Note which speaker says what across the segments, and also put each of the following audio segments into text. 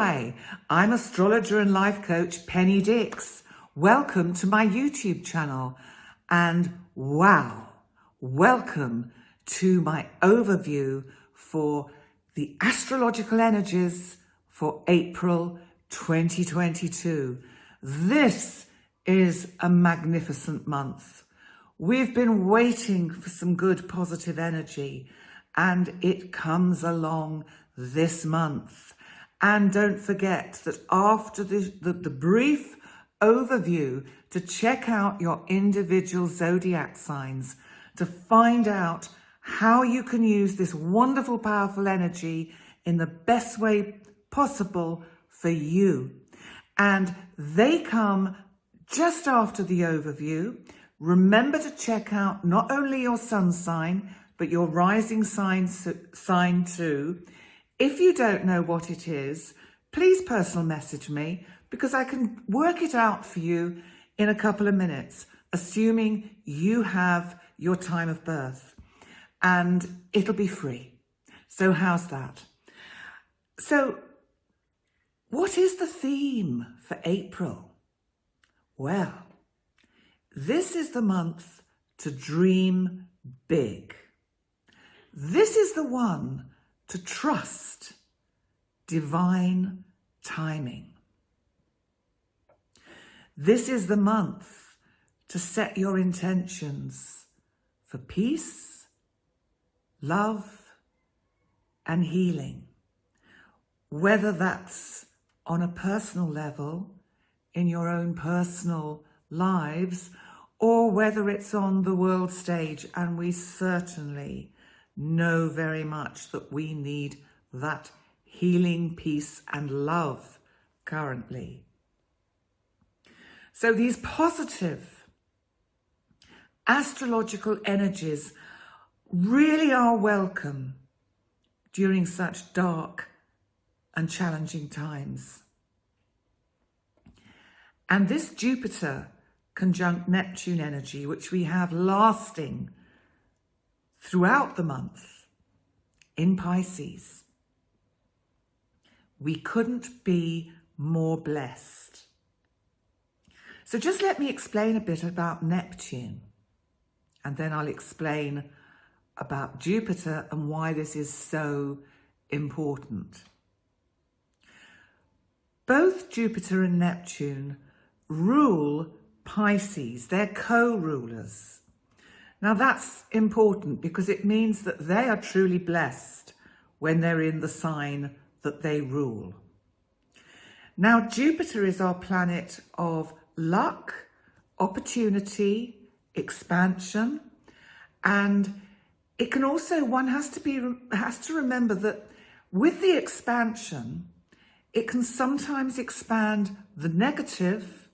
Speaker 1: Hi, I'm astrologer and life coach Penny Dix. Welcome to my YouTube channel and wow, welcome to my overview for the astrological energies for April 2022. This is a magnificent month. We've been waiting for some good positive energy and it comes along this month. And don't forget that after the brief overview to check out your individual zodiac signs to find out how you can use this wonderful, powerful energy in the best way possible for you. And they come just after the overview. Remember to check out not only your sun sign, but your rising sign too. If you don't know what it is, please personal message me because I can work it out for you in a couple of minutes, assuming you have your time of birth, and it'll be free. So how's that? So what is the theme for April? Well, this is the month to dream big. This is the one to trust divine timing. This is the month to set your intentions for peace, love, and healing. Whether that's on a personal level, in your own personal lives, or whether it's on the world stage, and we certainly know very much that we need that healing, peace, and love currently. So these positive astrological energies really are welcome during such dark and challenging times. And this Jupiter conjunct Neptune energy, which we have lasting throughout the month in Pisces, we couldn't be more blessed. So just let me explain a bit about Neptune, and then I'll explain about Jupiter and why this is so important. Both Jupiter and Neptune rule Pisces. They're co-rulers. Now that's important because it means that they are truly blessed when they're in the sign that they rule. Now Jupiter is our planet of luck, opportunity, expansion, and it can also, one has to remember that with the expansion, it can sometimes expand the negative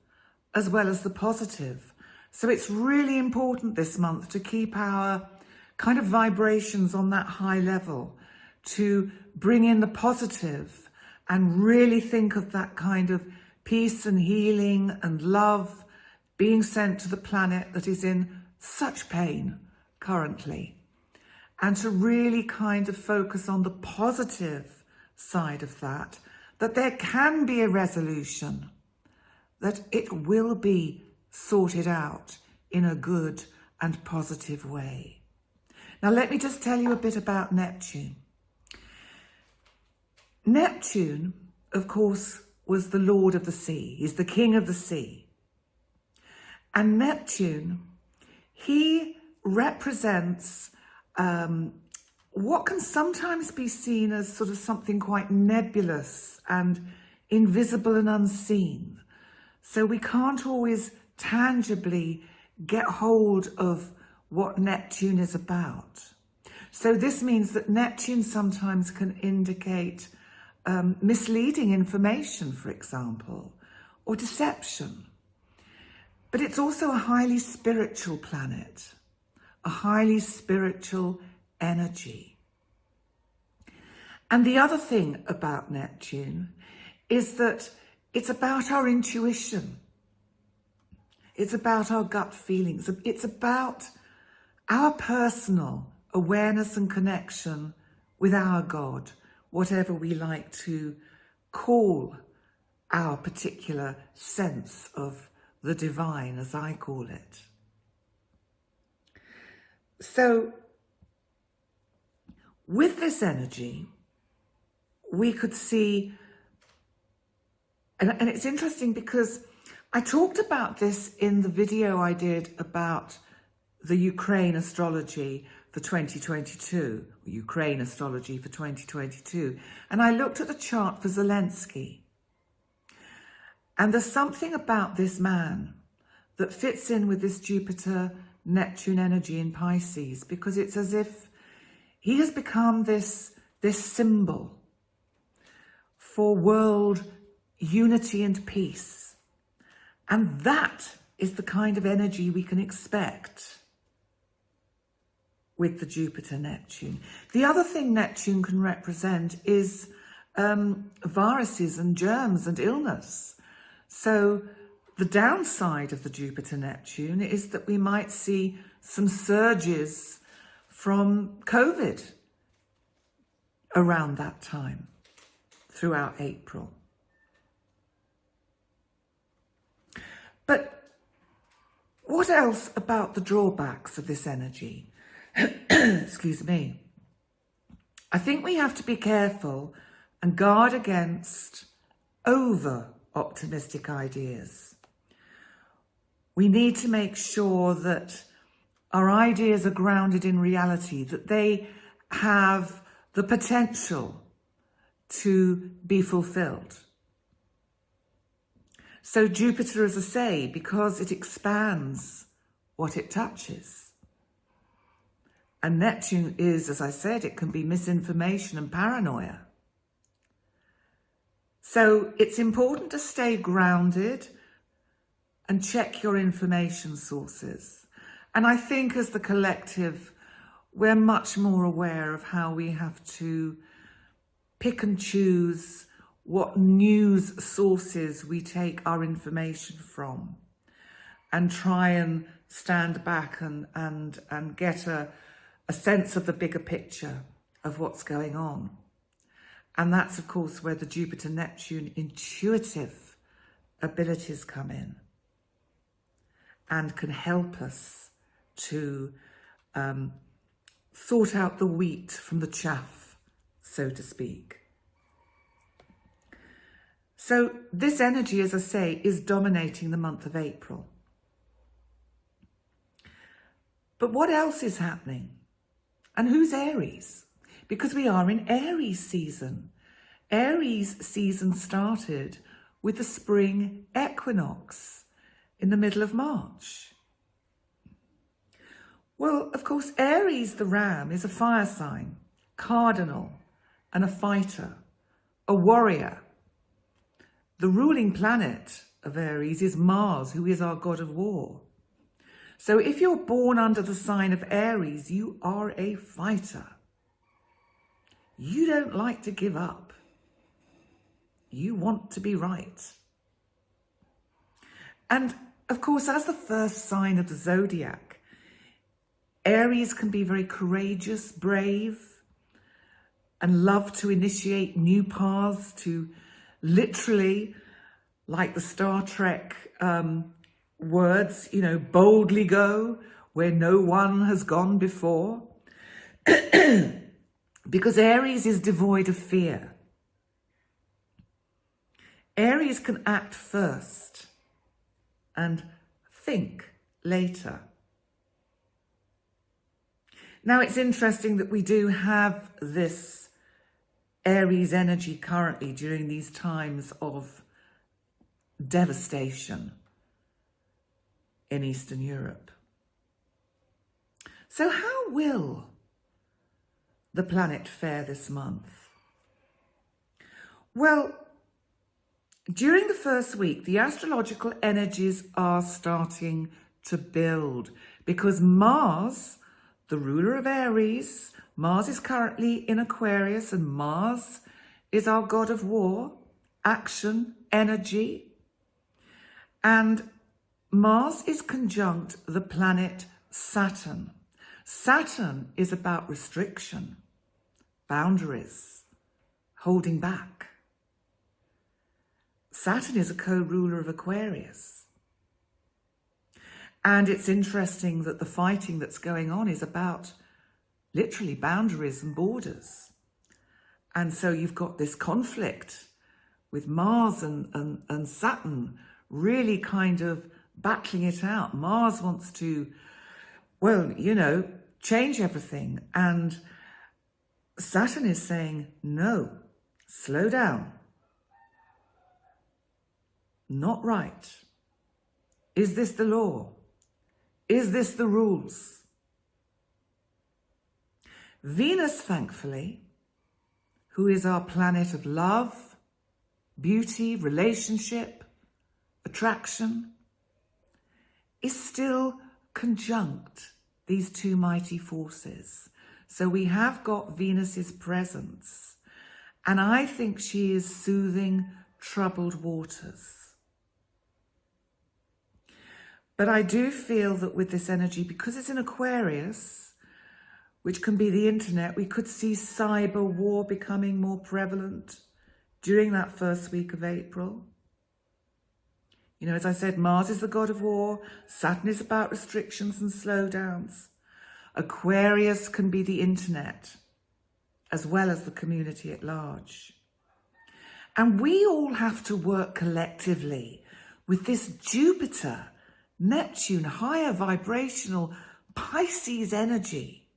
Speaker 1: as well as the positive. So it's really important this month to keep our kind of vibrations on that high level, to bring in the positive and really think of that kind of peace and healing and love being sent to the planet that is in such pain currently. And to really kind of focus on the positive side of that, that there can be a resolution, that it will be sorted out in a good and positive way. Now let me just tell you a bit about Neptune. Neptune, of course, was the lord of the sea. He's the king of the sea. And Neptune, he represents what can sometimes be seen as sort of something quite nebulous and invisible and unseen. So we can't always tangibly get hold of what Neptune is about. So this means that Neptune sometimes can indicate misleading information, for example, or deception. But it's also a highly spiritual planet, a highly spiritual energy. And the other thing about Neptune is that it's about our intuition. It's about our gut feelings. It's about our personal awareness and connection with our God, whatever we like to call our particular sense of the divine, as I call it. So with this energy, we could see, and it's interesting because I talked about this in the video I did about the Ukraine astrology for 2022, Ukraine astrology for 2022, and I looked at the chart for Zelensky. And there's something about this man that fits in with this Jupiter-Neptune energy in Pisces, because it's as if he has become this symbol for world unity and peace. And that is the kind of energy we can expect with the Jupiter-Neptune. The other thing Neptune can represent is viruses and germs and illness. So the downside of the Jupiter-Neptune is that we might see some surges from COVID around that time, throughout April. But what else about the drawbacks of this energy? Excuse me. I think we have to be careful and guard against over-optimistic ideas. We need to make sure that our ideas are grounded in reality, that they have the potential to be fulfilled. So Jupiter, as I say, because it expands what it touches. And Neptune is, as I said, it can be misinformation and paranoia. So it's important to stay grounded and check your information sources. And I think as the collective, we're much more aware of how we have to pick and choose what news sources we take our information from, and try and stand back and get a sense of the bigger picture of what's going on. And that's, of course, where the Jupiter-Neptune intuitive abilities come in and can help us to sort out the wheat from the chaff, so to speak. So this energy, as I say, is dominating the month of April. But what else is happening? And who's Aries? Because we are in Aries season. Aries season started with the spring equinox in the middle of March. Well, of course, Aries, the ram, is a fire sign, cardinal, and a fighter, a warrior. The ruling planet of Aries is Mars, who is our god of war. So if you're born under the sign of Aries, you are a fighter. You don't like to give up. You want to be right. And of course, as the first sign of the zodiac, Aries can be very courageous, brave, and love to initiate new paths, to literally, like the Star Trek words, boldly go where no one has gone before. Because Aries is devoid of fear. Aries can act first and think later. Now, it's interesting that we do have this Aries energy currently during these times of devastation in Eastern Europe. So how will the planet fare this month? Well, during the first week, the astrological energies are starting to build because Mars, the ruler of Aries, Mars is currently in Aquarius, and Mars is our god of war, action, energy. And Mars is conjunct the planet Saturn. Saturn is about restriction, boundaries, holding back. Saturn is a co-ruler of Aquarius. And it's interesting that the fighting that's going on is about literally boundaries and borders. And so you've got this conflict with Mars and Saturn really kind of battling it out. Mars wants to, well, you know, change everything. And Saturn is saying, no, slow down. Not right. Is this the law? Is this the rules? Venus, thankfully, who is our planet of love, beauty, relationship, attraction, is still conjunct these two mighty forces. So we have got Venus's presence, and I think she is soothing troubled waters. But I do feel that with this energy, because it's in Aquarius, which can be the internet, we could see cyber war becoming more prevalent during that first week of April. You know, as I said, Mars is the god of war. Saturn is about restrictions and slowdowns. Aquarius can be the internet, as well as the community at large. And we all have to work collectively with this Jupiter, Neptune, higher vibrational Pisces energy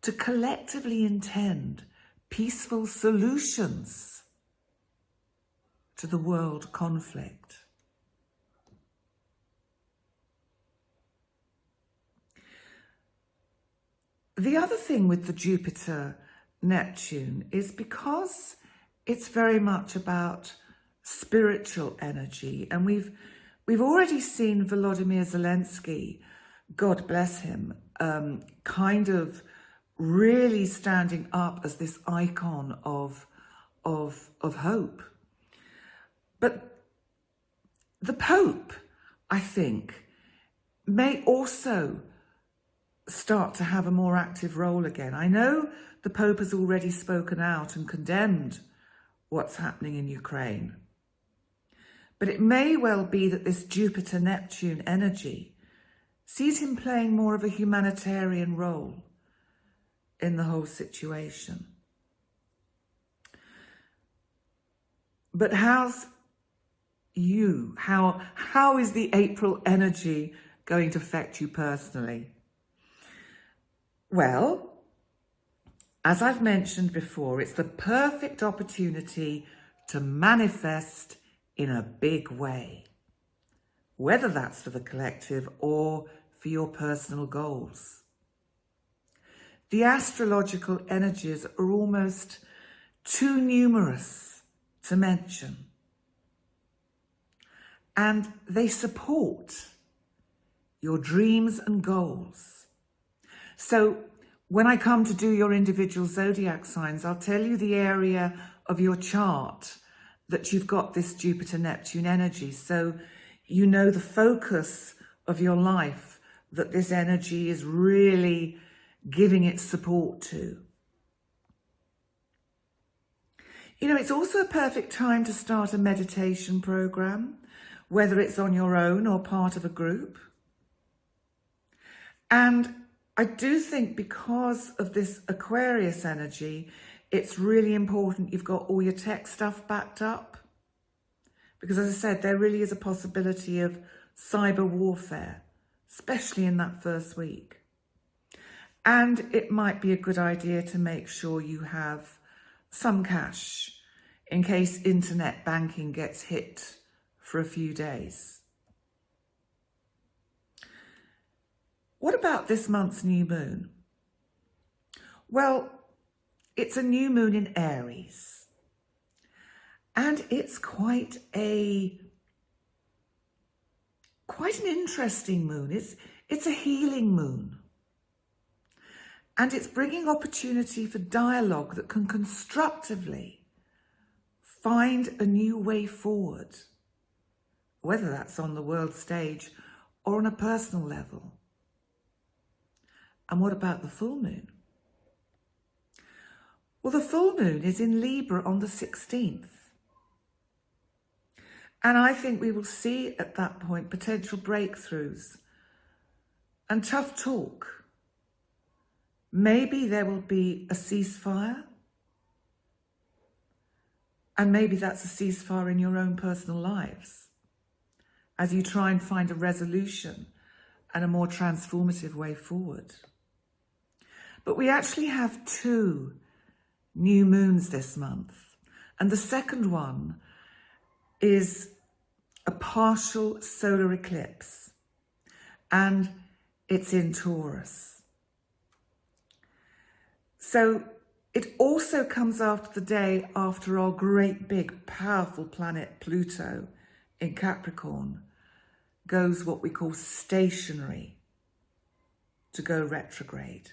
Speaker 1: to collectively intend peaceful solutions to the world conflict. The other thing with the Jupiter Neptune is because it's very much about spiritual energy, and we've already seen Volodymyr Zelensky, God bless him, kind of really standing up as this icon of hope. But the Pope, I think, may also start to have a more active role again. I know the Pope has already spoken out and condemned what's happening in Ukraine. But it may well be that this Jupiter-Neptune energy sees him playing more of a humanitarian role in the whole situation. But how is the April energy going to affect you personally? Well, as I've mentioned before, it's the perfect opportunity to manifest in a big way, whether that's for the collective or for your personal goals. The astrological energies are almost too numerous to mention, and they support your dreams and goals. So when I come to do your individual zodiac signs, I'll tell you the area of your chart that you've got this Jupiter-Neptune energy, so you know the focus of your life that this energy is really giving its support to. You know, it's also a perfect time to start a meditation program, whether it's on your own or part of a group. And I do think because of this Aquarius energy, it's really important you've got all your tech stuff backed up. Because as I said, there really is a possibility of cyber warfare, especially in that first week. And it might be a good idea to make sure you have some cash in case internet banking gets hit for a few days. What about this month's new moon? Well, it's a new moon in Aries, and it's quite an interesting moon. It's a healing moon, and it's bringing opportunity for dialogue that can constructively find a new way forward, whether that's on the world stage or on a personal level. And what about the full moon? Well, the full moon is in Libra on the 16th. And I think we will see at that point potential breakthroughs and tough talk. Maybe there will be a ceasefire. And maybe that's a ceasefire in your own personal lives as you try and find a resolution and a more transformative way forward. But we actually have 2 new moons this month. And the second one is a partial solar eclipse. And it's in Taurus. So it also comes after the day after our great big powerful planet Pluto in Capricorn goes what we call stationary, to go retrograde.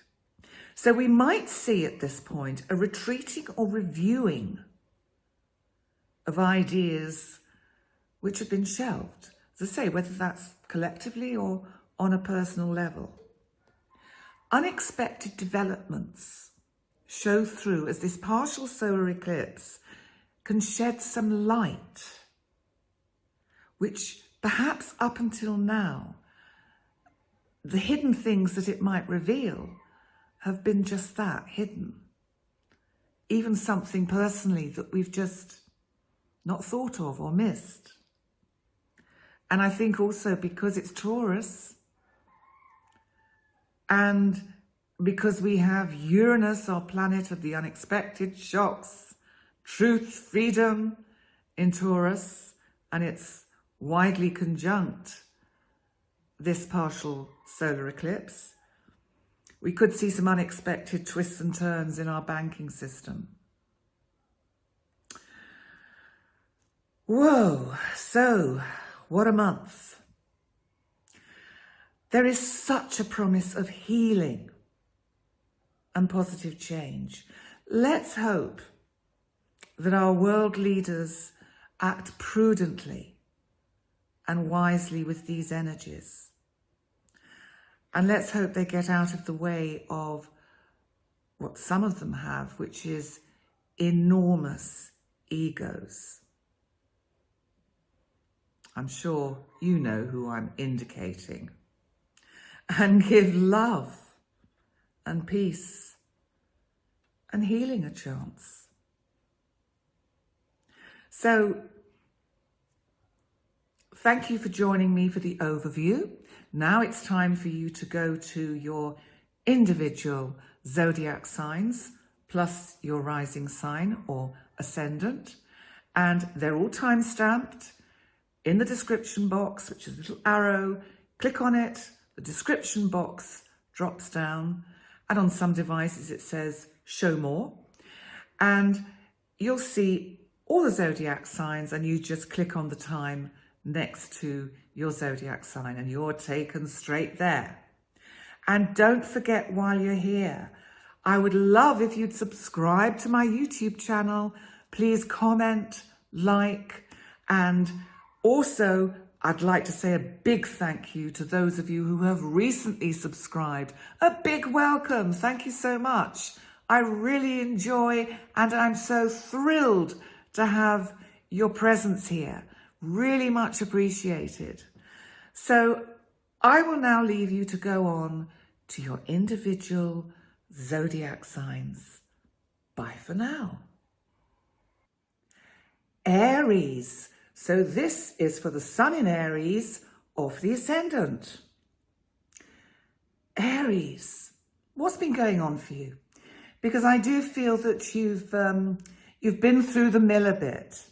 Speaker 1: So we might see at this point a retreating or reviewing of ideas which have been shelved. As I say, whether that's collectively or on a personal level. Unexpected developments show through as this partial solar eclipse can shed some light, which perhaps up until now, the hidden things that it might reveal have been just that, hidden. Even something personally that we've just not thought of or missed. And I think also because it's Taurus, and because we have Uranus, our planet of the unexpected, shocks, truth, freedom in Taurus, and it's widely conjunct this partial solar eclipse, we could see some unexpected twists and turns in our banking system. Whoa, so what a month. There is such a promise of healing and positive change. Let's hope that our world leaders act prudently and wisely with these energies. And let's hope they get out of the way of what some of them have, which is enormous egos. I'm sure you know who I'm indicating. And give love and peace and healing a chance. So, thank you for joining me for the overview. Now it's time for you to go to your individual zodiac signs, plus your rising sign or ascendant. And they're all time-stamped in the description box, which is a little arrow. Click on it, the description box drops down, and on some devices it says show more. And you'll see all the zodiac signs, and you just click on the time next to your zodiac sign and you're taken straight there. And don't forget, while you're here, I would love if you'd subscribe to my YouTube channel. Please comment, like, and also I'd like to say a big thank you to those of you who have recently subscribed. A big welcome. Thank you so much. I really enjoy, and I'm so thrilled to have your presence here. Really much appreciated. So I will now leave you to go on to your individual zodiac signs. Bye for now. Aries. So this is for the sun in Aries or for the ascendant. Aries, what's been going on for you? Because I do feel that you've been through the mill a bit.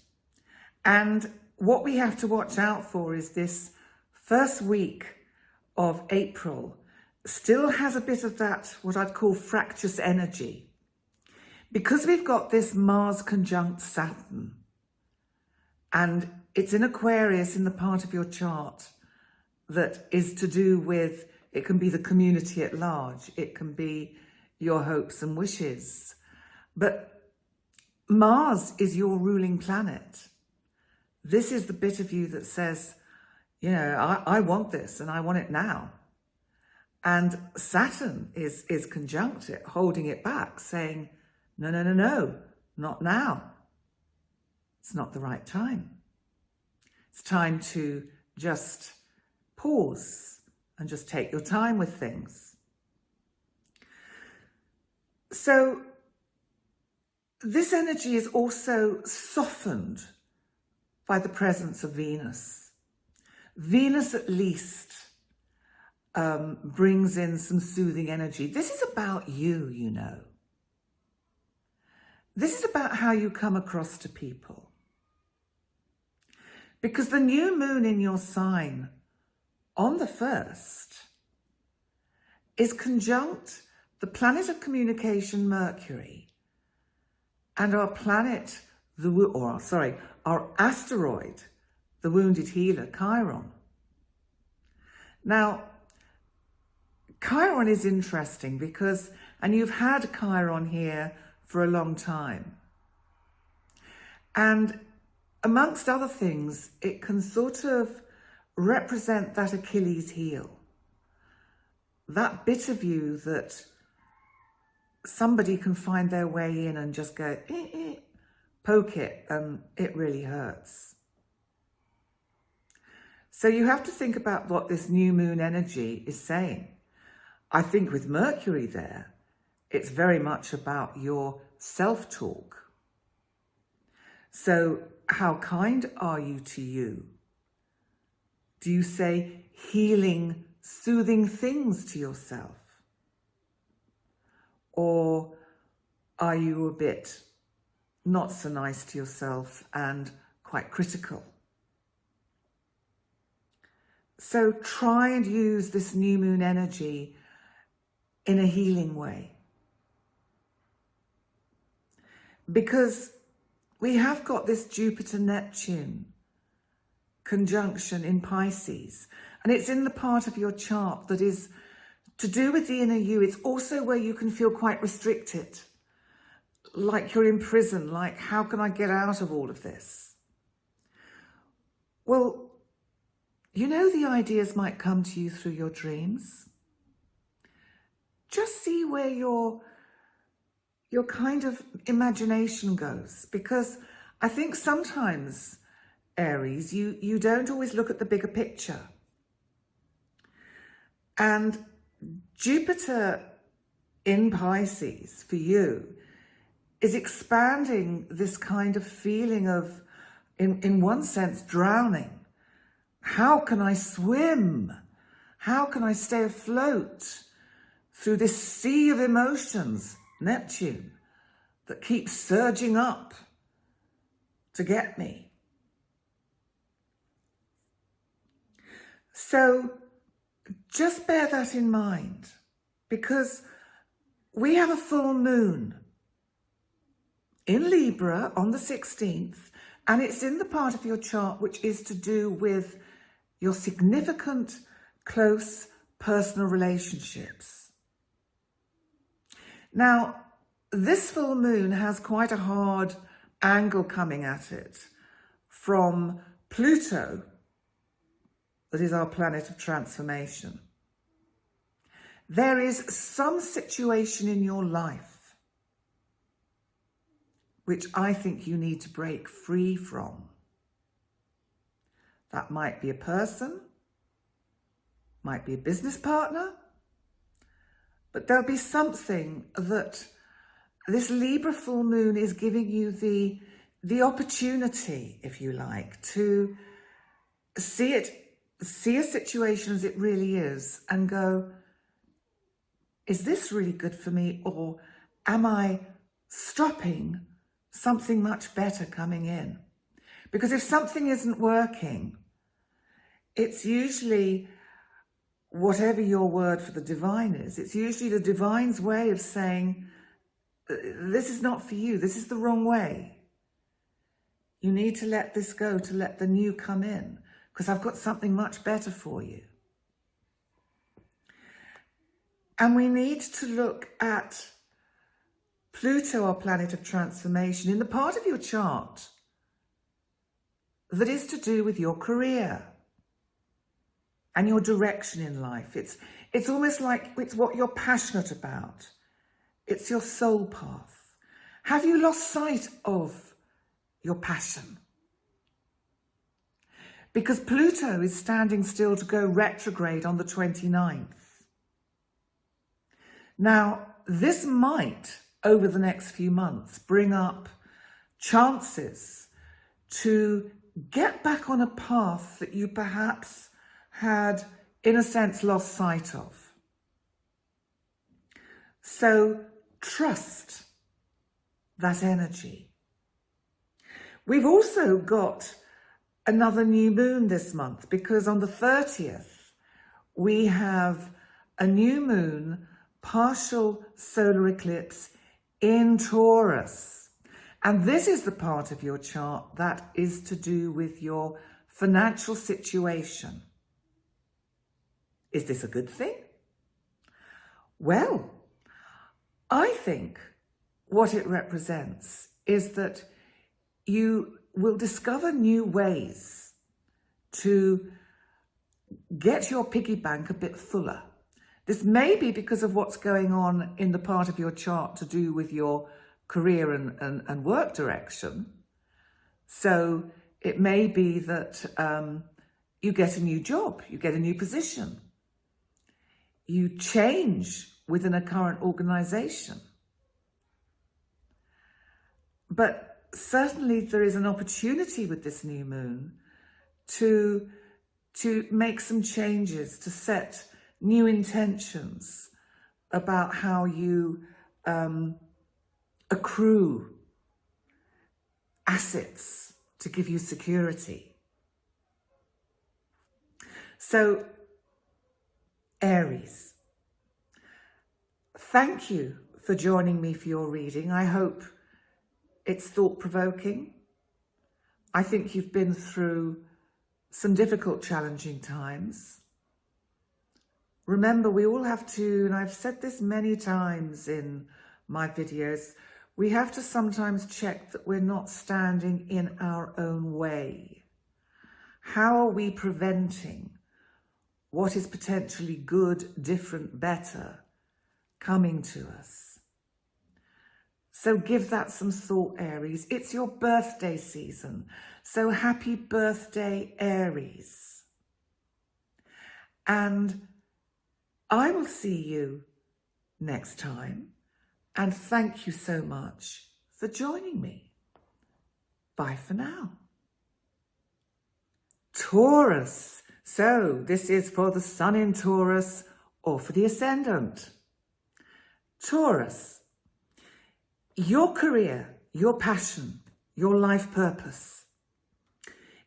Speaker 1: And what we have to watch out for is this first week of April still has a bit of that, what I'd call fractious energy. Because we've got this Mars conjunct Saturn, and it's in Aquarius in the part of your chart that is to do with, it can be the community at large, it can be your hopes and wishes. But Mars is your ruling planet. This is the bit of you that says, you know, I want this and I want it now. And Saturn is conjunct it, holding it back, saying, no, not now. It's not the right time. It's time to just pause and just take your time with things. So this energy is also softened by the presence of Venus. Venus at least brings in some soothing energy. This is about you, you know. This is about how you come across to people. Because the new moon in your sign on the 1st is conjunct the planet of communication, Mercury, and our planet, our asteroid, the wounded healer, Chiron. Now, Chiron is interesting because, and you've had Chiron here for a long time. And amongst other things, it can sort of represent that Achilles heel. That bit of you that somebody can find their way in and just go, poke it, and it really hurts. So you have to think about what this new moon energy is saying. I think with Mercury there, it's very much about your self-talk. So how kind are you to you? Do you say healing, soothing things to yourself? Or are you a bit not so nice to yourself and quite critical? So try and use this new moon energy in a healing way. Because we have got this Jupiter-Neptune conjunction in Pisces, and it's in the part of your chart that is to do with the inner you. It's also where you can feel quite restricted, like you're in prison, like how can I get out of all of this? Well, you know, the ideas might come to you through your dreams. Just see where your kind of imagination goes, because I think sometimes, Aries, you don't always look at the bigger picture. And Jupiter in Pisces for you is expanding this kind of feeling of, in one sense, drowning. How can I swim? How can I stay afloat through this sea of emotions, Neptune, that keeps surging up to get me? So just bear that in mind, because we have a full moon in Libra on the 16th, and it's in the part of your chart which is to do with your significant, close, personal relationships. Now, this full moon has quite a hard angle coming at it from Pluto, that is our planet of transformation. There is some situation in your life which I think you need to break free from. That might be a person, might be a business partner, but there'll be something that this Libra full moon is giving you the opportunity, if you like, to see a situation as it really is and go, is this really good for me, or am I stopping something much better coming in? Because if something isn't working, it's usually, whatever your word for the divine is, it's usually the divine's way of saying, this is not for you, this is the wrong way. You need to let this go, to let the new come in, because I've got something much better for you. And we need to look at Pluto, our planet of transformation, in the part of your chart that is to do with your career and your direction in life. It's almost like it's what you're passionate about. It's your soul path. Have you lost sight of your passion? because Pluto is standing still to go retrograde on the 29th. Now, this might, over the next few months, bring up chances to get back on a path that you perhaps had, in a sense, lost sight of. So trust that energy. We've also got another new moon this month, because on the 30th, we have a new moon, partial solar eclipse in Taurus. And this is the part of your chart that is to do with your financial situation. Is this a good thing? Well, I think what it represents is that you will discover new ways to get your piggy bank a bit fuller. This may be because of what's going on in the part of your chart to do with your career and work direction. So it may be that you get a new job, you get a new position, you change within a current organization. But certainly there is an opportunity with this new moon to make some changes, to set new intentions about how you accrue assets to give you security. So, Aries, thank you for joining me for your reading. I hope it's thought-provoking. I think you've been through some difficult, challenging times. Remember, we all have to, and I've said this many times in my videos, we have to sometimes check that we're not standing in our own way. How are we preventing what is potentially good, different, better coming to us? So give that some thought, Aries. It's your birthday season. So happy birthday, Aries. And I will see you next time. And thank you so much for joining me. Bye for now. Taurus. So this is for the sun in Taurus or for the ascendant. Taurus. Your career, your passion, your life purpose.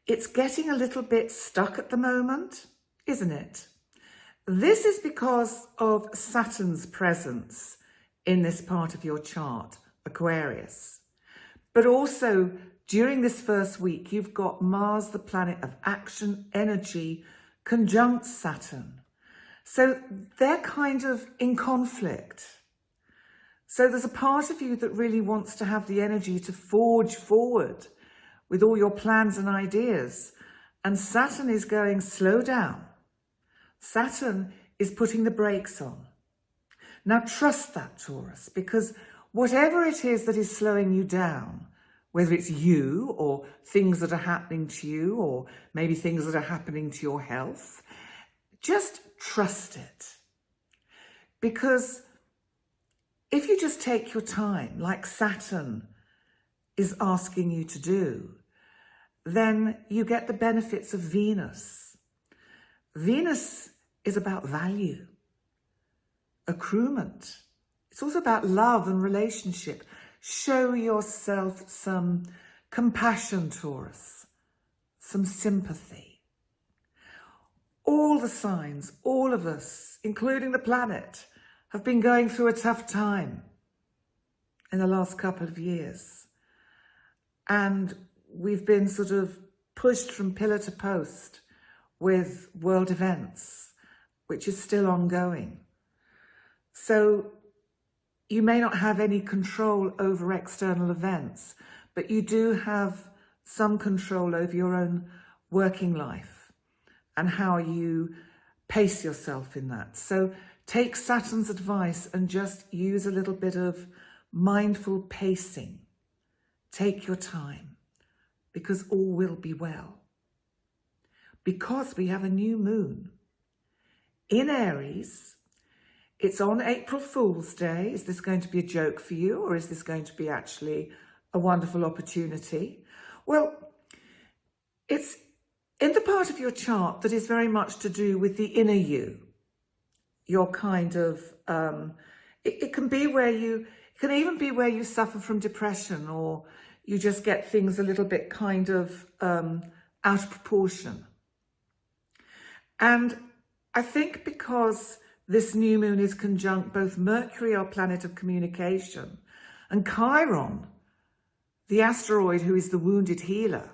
Speaker 1: It's getting a little bit stuck at the moment, isn't it? This is because of Saturn's presence in this part of your chart, Aquarius. But also, during this first week, you've got Mars, the planet of action, energy, conjunct Saturn. So they're kind of in conflict. So there's a part of you that really wants to have the energy to forge forward with all your plans and ideas. And Saturn is going, slow down. Saturn is putting the brakes on. Now trust that, Taurus, because whatever it is that is slowing you down, whether it's you or things that are happening to you or maybe things that are happening to your health, just trust it. Because if you just take your time, like Saturn is asking you to do, then you get the benefits of Venus. Venus is about value, accruement. It's also about love and relationship. Show yourself some compassion, Taurus, some sympathy. All the signs, all of us, including the planet, have been going through a tough time in the last couple of years. And we've been sort of pushed from pillar to post with world events, which is still ongoing. So you may not have any control over external events, but you do have some control over your own working life and how you pace yourself in that. So take Saturn's advice and just use a little bit of mindful pacing. Take your time, because all will be well. because we have a new moon in Aries. It's on April Fool's Day. Is this going to be a joke for you, or is this going to be actually a wonderful opportunity? Well, it's in the part of your chart that is very much to do with the inner you. Your kind of, it can be where you, it can even be where you suffer from depression, or you just get things a little bit kind of out of proportion. And I think because this new moon is conjunct both Mercury, our planet of communication, and Chiron, the asteroid who is the wounded healer.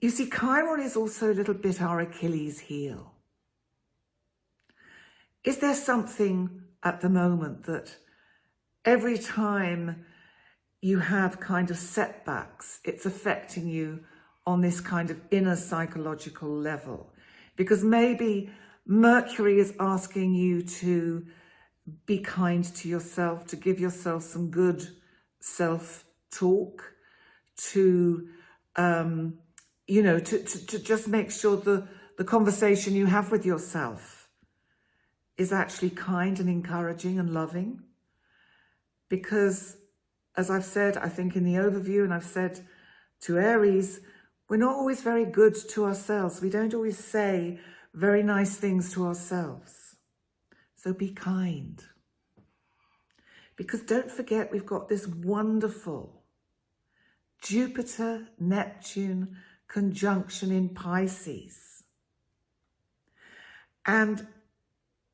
Speaker 1: You see, Chiron is also a little bit our Achilles heel. Is there something at the moment that every time you have kind of setbacks, it's affecting you on this kind of inner psychological level? Because maybe Mercury is asking you to be kind to yourself, to give yourself some good self-talk, to, to just make sure the conversation you have with yourself is actually kind and encouraging and loving. Because, as I've said, I think in the overview, and I've said to Aries, we're not always very good to ourselves. We don't always say very nice things to ourselves. So be kind. Because don't forget, we've got this wonderful Jupiter-Neptune conjunction in Pisces. And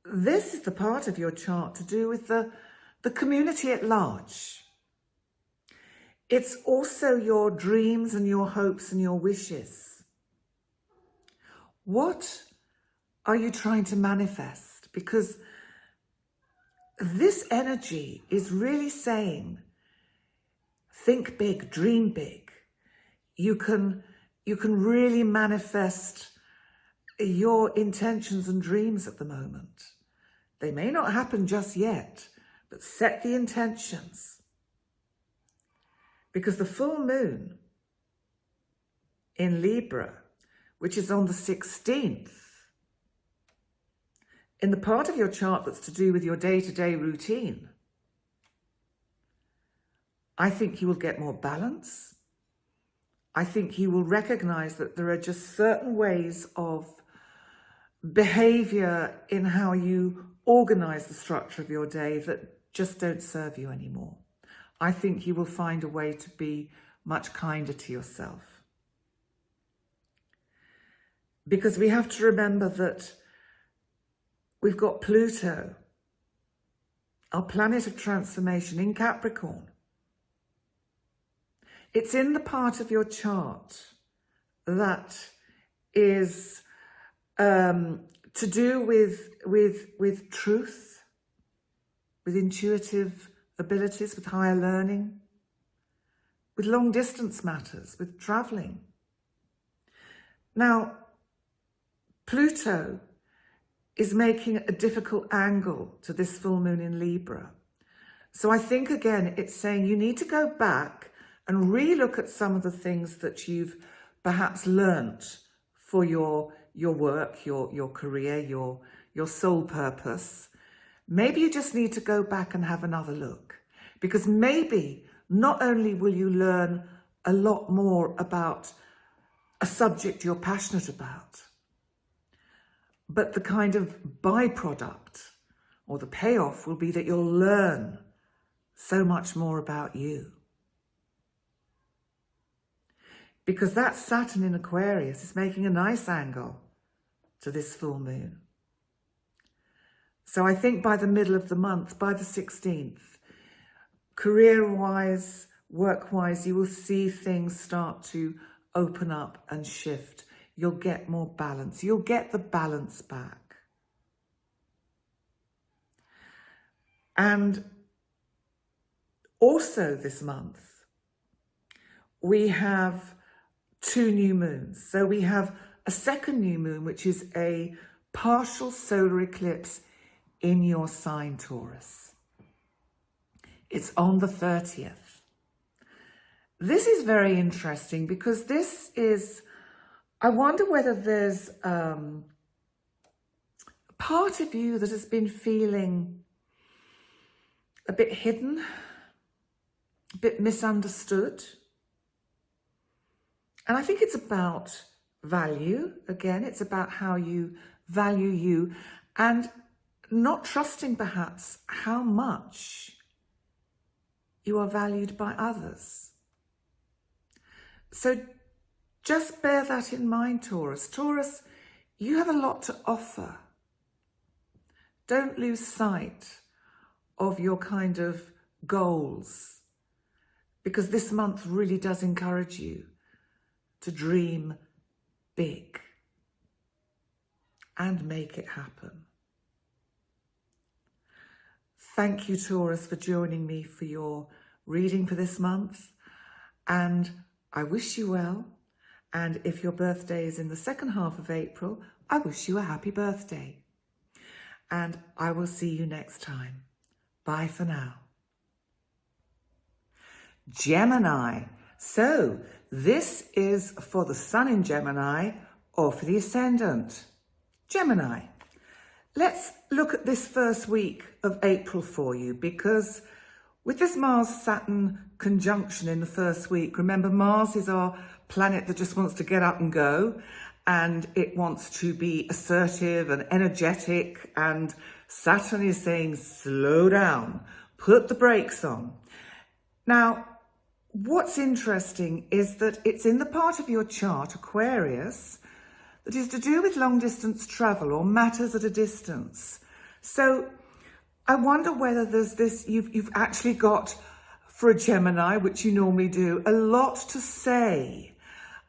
Speaker 1: this is the part of your chart to do with the community at large. It's also your dreams and your hopes and your wishes. What are you trying to manifest? Because this energy is really saying, think big, dream big. You can really manifest your intentions and dreams at the moment. They may not happen just yet, but set the intentions. Because the full moon in Libra, which is on the 16th, in the part of your chart that's to do with your day-to-day routine, I think you will get more balance. I think you will recognize that there are just certain ways of behavior in how you organize the structure of your day that just don't serve you anymore. I think you will find a way to be much kinder to yourself. Because we have to remember that we've got Pluto, our planet of transformation, in Capricorn. It's in the part of your chart that is to do with truth, with intuitive abilities, with higher learning, with long distance matters, with traveling. Now, Pluto is making a difficult angle to this full moon in Libra. So I think, again, it's saying you need to go back and relook at some of the things that you've perhaps learnt for your work, your career, your sole purpose. Maybe you just need to go back and have another look, because maybe not only will you learn a lot more about a subject you're passionate about, but the kind of byproduct or the payoff will be that you'll learn so much more about you. Because that Saturn in Aquarius is making a nice angle to this full moon. So I think by the middle of the month, by the 16th, career-wise, work-wise, you will see things start to open up and shift. You'll get more balance. You'll get the balance back. And also this month, we have 2 new moons. So we have a second new moon, which is a partial solar eclipse in your sign, Taurus. It's on the 30th. This is very interesting because this is I wonder whether there's a part of you that has been feeling a bit hidden, a bit misunderstood. And I think it's about value. Again, it's about how you value you and not trusting perhaps how much you are valued by others. So just bear that in mind, Taurus. Taurus, you have a lot to offer. Don't lose sight of your kind of goals, because this month really does encourage you to dream big and make it happen. Thank you, Taurus, for joining me for your reading for this month. And I wish you well. And if your birthday is in the second half of April, I wish you a happy birthday. And I will see you next time. Bye for now. Gemini. So this is for the sun in Gemini or for the ascendant. Gemini. Let's look at this first week of April for you, because with this Mars-Saturn conjunction in the first week, remember Mars is our planet that just wants to get up and go, and it wants to be assertive and energetic, and Saturn is saying slow down, put the brakes on. Now, what's interesting is that it's in the part of your chart, Aquarius, that is to do with long distance travel or matters at a distance. So I wonder whether there's this, you've actually got, for a Gemini, which you normally do, a lot to say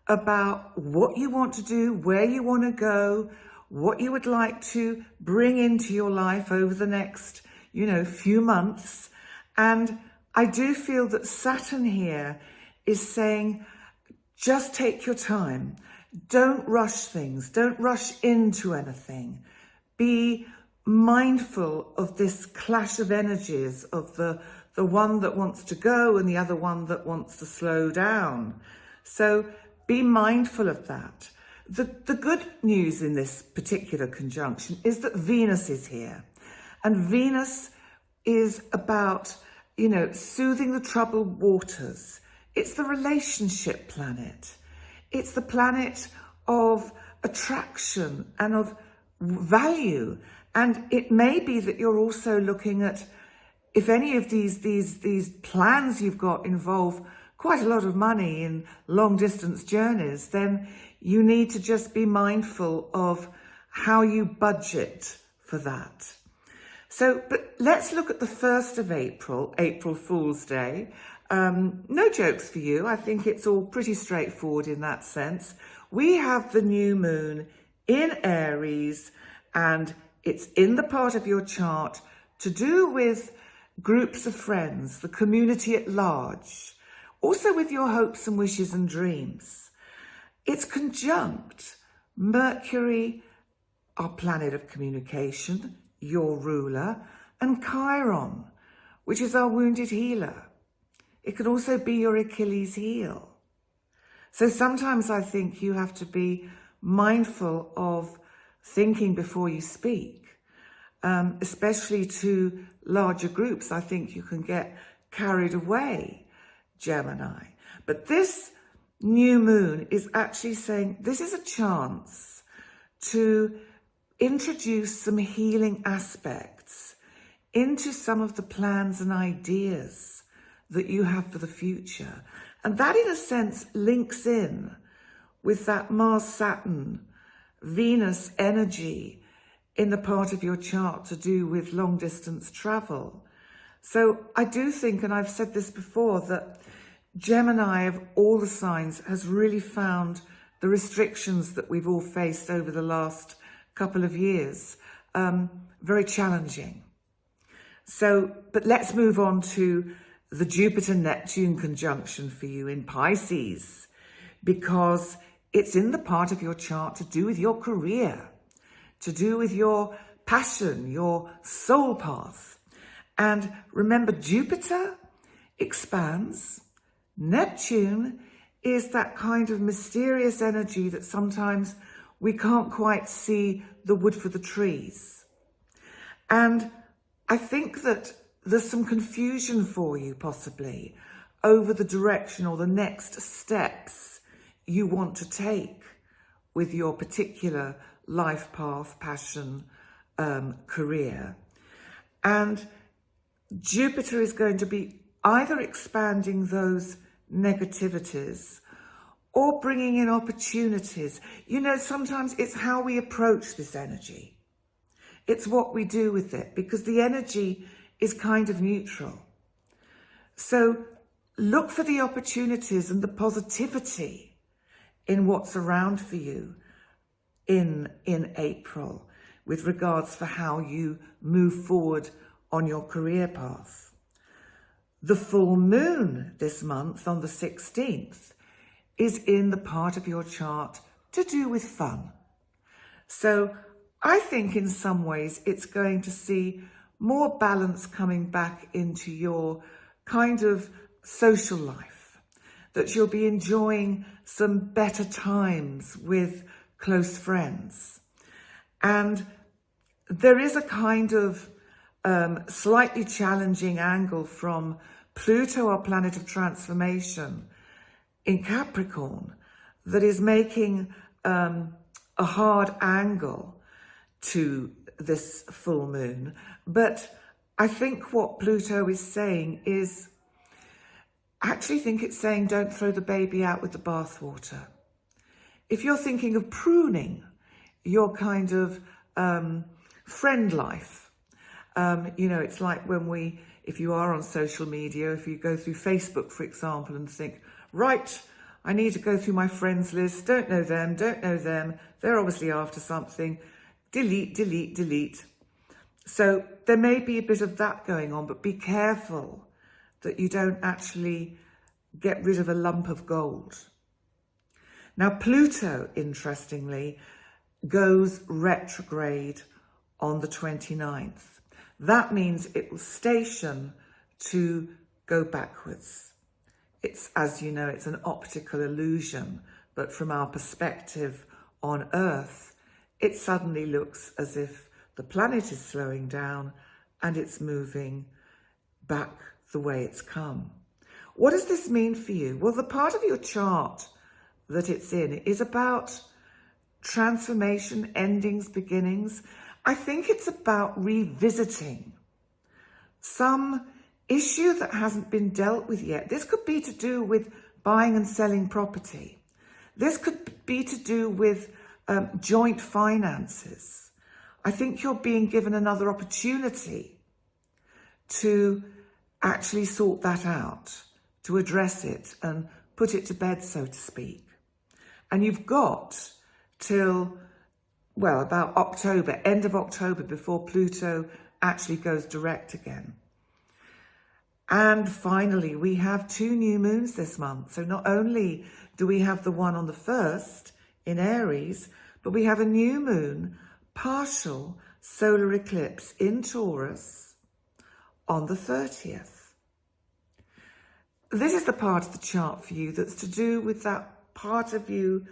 Speaker 1: about what you want to do, where you want to go, what you would like to bring into your life over the next, few months. And I do feel that Saturn here is saying, just take your time. Don't rush things. Don't rush into anything. Be mindful of this clash of energies of the one that wants to go and the other one that wants to slow down. So be mindful of that. The good news in this particular conjunction is that Venus is here. And Venus is about, soothing the troubled waters. It's the relationship planet. It's the planet of attraction and of value. And it may be that you're also looking at, if any of these plans you've got involve quite a lot of money in long distance journeys, then you need to just be mindful of how you budget for that. So, but let's look at the 1st of April, April Fool's Day. No jokes for you. I think it's all pretty straightforward in that sense. We have the new moon in Aries, and it's in the part of your chart to do with groups of friends, the community at large, also with your hopes and wishes and dreams. It's conjunct Mercury, our planet of communication, your ruler, and Chiron, which is our wounded healer. It can also be your Achilles heel. So sometimes I think you have to be mindful of thinking before you speak, especially to larger groups. I think you can get carried away, Gemini. But this new moon is actually saying this is a chance to introduce some healing aspects into some of the plans and ideas that you have for the future. And that, in a sense, links in with that Mars-Saturn, Venus energy in the part of your chart to do with long-distance travel. So I do think, and I've said this before, that Gemini, of all the signs, has really found the restrictions that we've all faced over the last couple of years very challenging. So, but let's move on to the Jupiter-Neptune conjunction for you in Pisces, because it's in the part of your chart to do with your career, to do with your passion, your soul path. And remember, Jupiter expands, Neptune is that kind of mysterious energy that sometimes we can't quite see the wood for the trees. And I think that there's some confusion for you possibly over the direction or the next steps you want to take with your particular life path, passion, career. And Jupiter is going to be either expanding those negativities or bringing in opportunities. You know, sometimes it's how we approach this energy. It's what we do with it, because the energy is kind of neutral. So look for the opportunities and the positivity in what's around for you in April with regards for how you move forward on your career path. The full moon this month on the 16th is in the part of your chart to do with fun. So I think in some ways it's going to see more balance coming back into your kind of social life, that you'll be enjoying some better times with close friends. And there is a kind of slightly challenging angle from Pluto, our planet of transformation, in Capricorn, that is making a hard angle to this full moon. But I think what Pluto is saying is, I actually think it's saying don't throw the baby out with the bathwater. If you're thinking of pruning your kind of friend life, you know, it's like when if you are on social media, if you go through Facebook, for example, and think, right, I need to go through my friends list, don't know them, they're obviously after something, delete, delete, delete. So there may be a bit of that going on, but be careful that you don't actually get rid of a lump of gold. Now, Pluto, interestingly, goes retrograde on the 29th. That means it will station to go backwards. It's, as you know, it's an optical illusion, but from our perspective on Earth, it suddenly looks as if the planet is slowing down and it's moving back the way it's come. What does this mean for you? Well, the part of your chart that it's in is about transformation, endings, beginnings. I think it's about revisiting some issue that hasn't been dealt with yet. This could be to do with buying and selling property. This could be to do with joint finances. I think you're being given another opportunity to actually sort that out, to address it and put it to bed, so to speak. And you've got till, well, about October, end of October, before Pluto actually goes direct again. And finally, we have 2 new moons this month. So not only do we have the one on the 1st in Aries, but we have a new moon, partial solar eclipse in Taurus on the 30th. This is the part of the chart for you that's to do with that part of you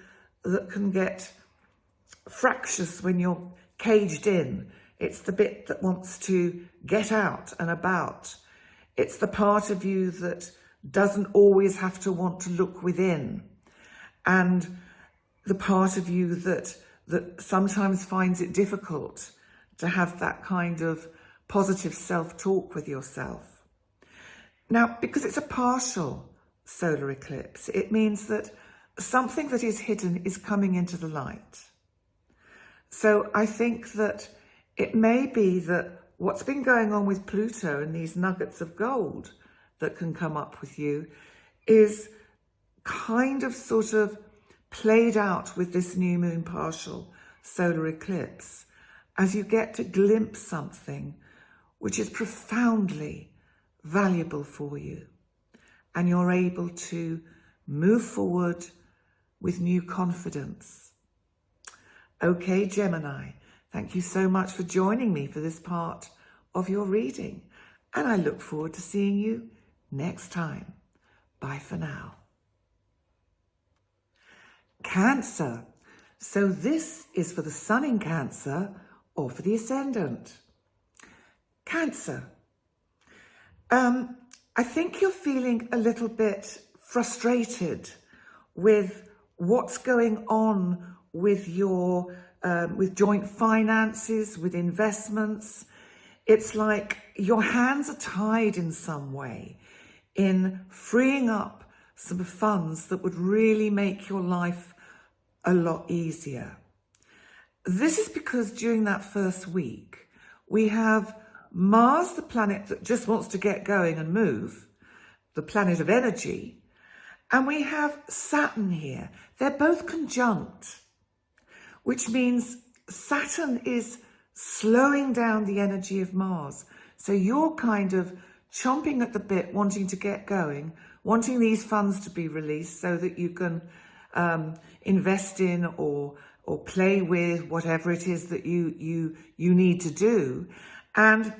Speaker 1: that can get fractious when you're caged in. It's the bit that wants to get out and about. It's the part of you that doesn't always have to want to look within. And the part of you that sometimes finds it difficult to have that kind of positive self-talk with yourself. Now, because it's a partial solar eclipse, it means that something that is hidden is coming into the light. So I think that it may be that what's been going on with Pluto and these nuggets of gold that can come up with you is kind of sort of played out with this new moon partial solar eclipse, as you get to glimpse something which is profoundly valuable for you, and you're able to move forward with new confidence. Okay, Gemini, thank you so much for joining me for this part of your reading, and I look forward to seeing you next time. Bye for now. Cancer. So this is for the sun in Cancer or for the ascendant. Cancer. I think you're feeling a little bit frustrated with what's going on with your with joint finances, with investments. It's like your hands are tied in some way in freeing up some funds that would really make your life a lot easier. This is because during that first week, we have Mars, the planet that just wants to get going and move, the planet of energy, and we have Saturn here. They're both conjunct, which means Saturn is slowing down the energy of Mars. So you're kind of chomping at the bit, wanting to get going, wanting these funds to be released so that you can invest in or play with whatever it is that you need to do. And,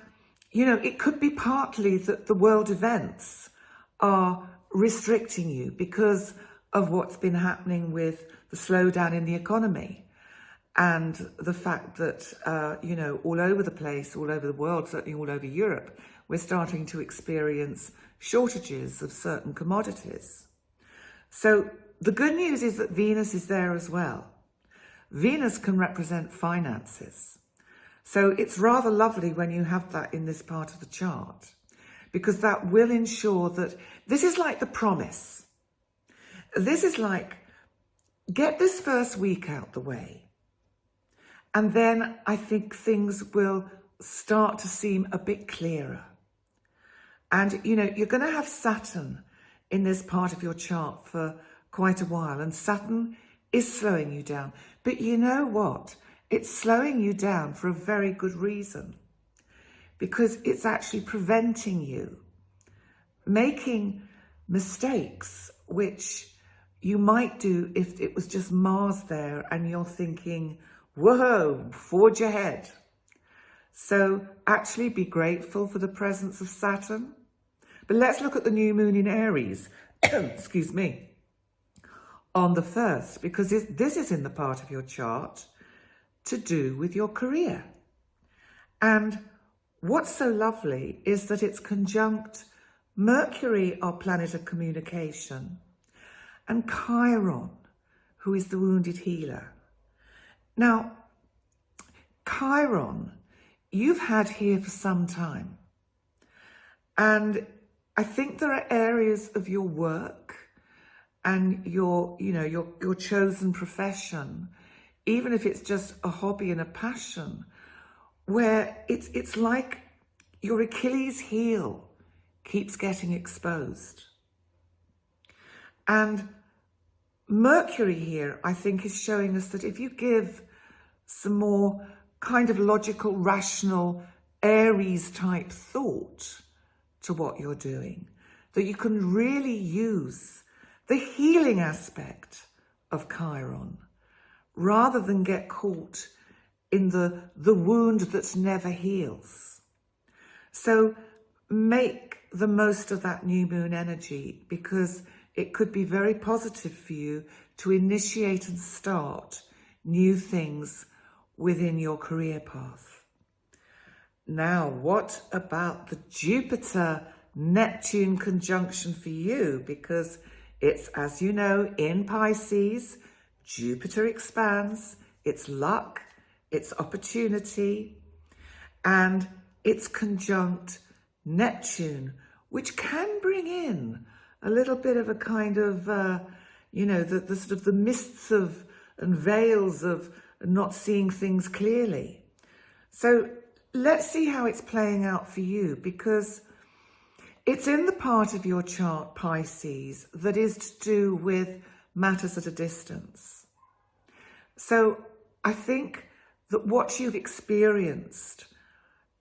Speaker 1: you know, it could be partly that the world events are restricting you because of what's been happening with the slowdown in the economy and the fact that, you know, all over the place, all over the world, certainly all over Europe, we're starting to experience shortages of certain commodities. So the good news is that Venus is there as well. Venus can represent finances. So it's rather lovely when you have that in this part of the chart, because that will ensure that this is like the promise. This is like, get this first week out the way. And then I think things will start to seem a bit clearer. And, you know, you're going to have Saturn in this part of your chart for quite a while. And Saturn is slowing you down. But you know what? It's slowing you down for a very good reason. Because it's actually preventing you making mistakes, which you might do if it was just Mars there and you're thinking, whoa, forge ahead. So actually be grateful for the presence of Saturn. But let's look at the new moon in Aries, excuse me, on the 1st, because this is in the part of your chart to do with your career. And what's so lovely is that it's conjunct Mercury, our planet of communication, and Chiron, who is the wounded healer. Now, Chiron, you've had here for some time. And I think there are areas of your work and your chosen profession, even if it's just a hobby and a passion, where it's like your Achilles heel keeps getting exposed. And Mercury here, I think, is showing us that if you give some more kind of logical, rational, Aries type thought to what you're doing, that you can really use the healing aspect of Chiron rather than get caught in the wound that never heals. So make the most of that new moon energy, because it could be very positive for you to initiate and start new things within your career path. Now, what about the Jupiter-Neptune conjunction for you? Because it's, as you know, in Pisces, Jupiter expands, it's luck, it's opportunity, and it's conjunct Neptune, which can bring in a little bit of a kind of, the sort of the mists of and veils of not seeing things clearly. So let's see how it's playing out for you, because it's in the part of your chart, Pisces, that is to do with matters at a distance. So I think that what you've experienced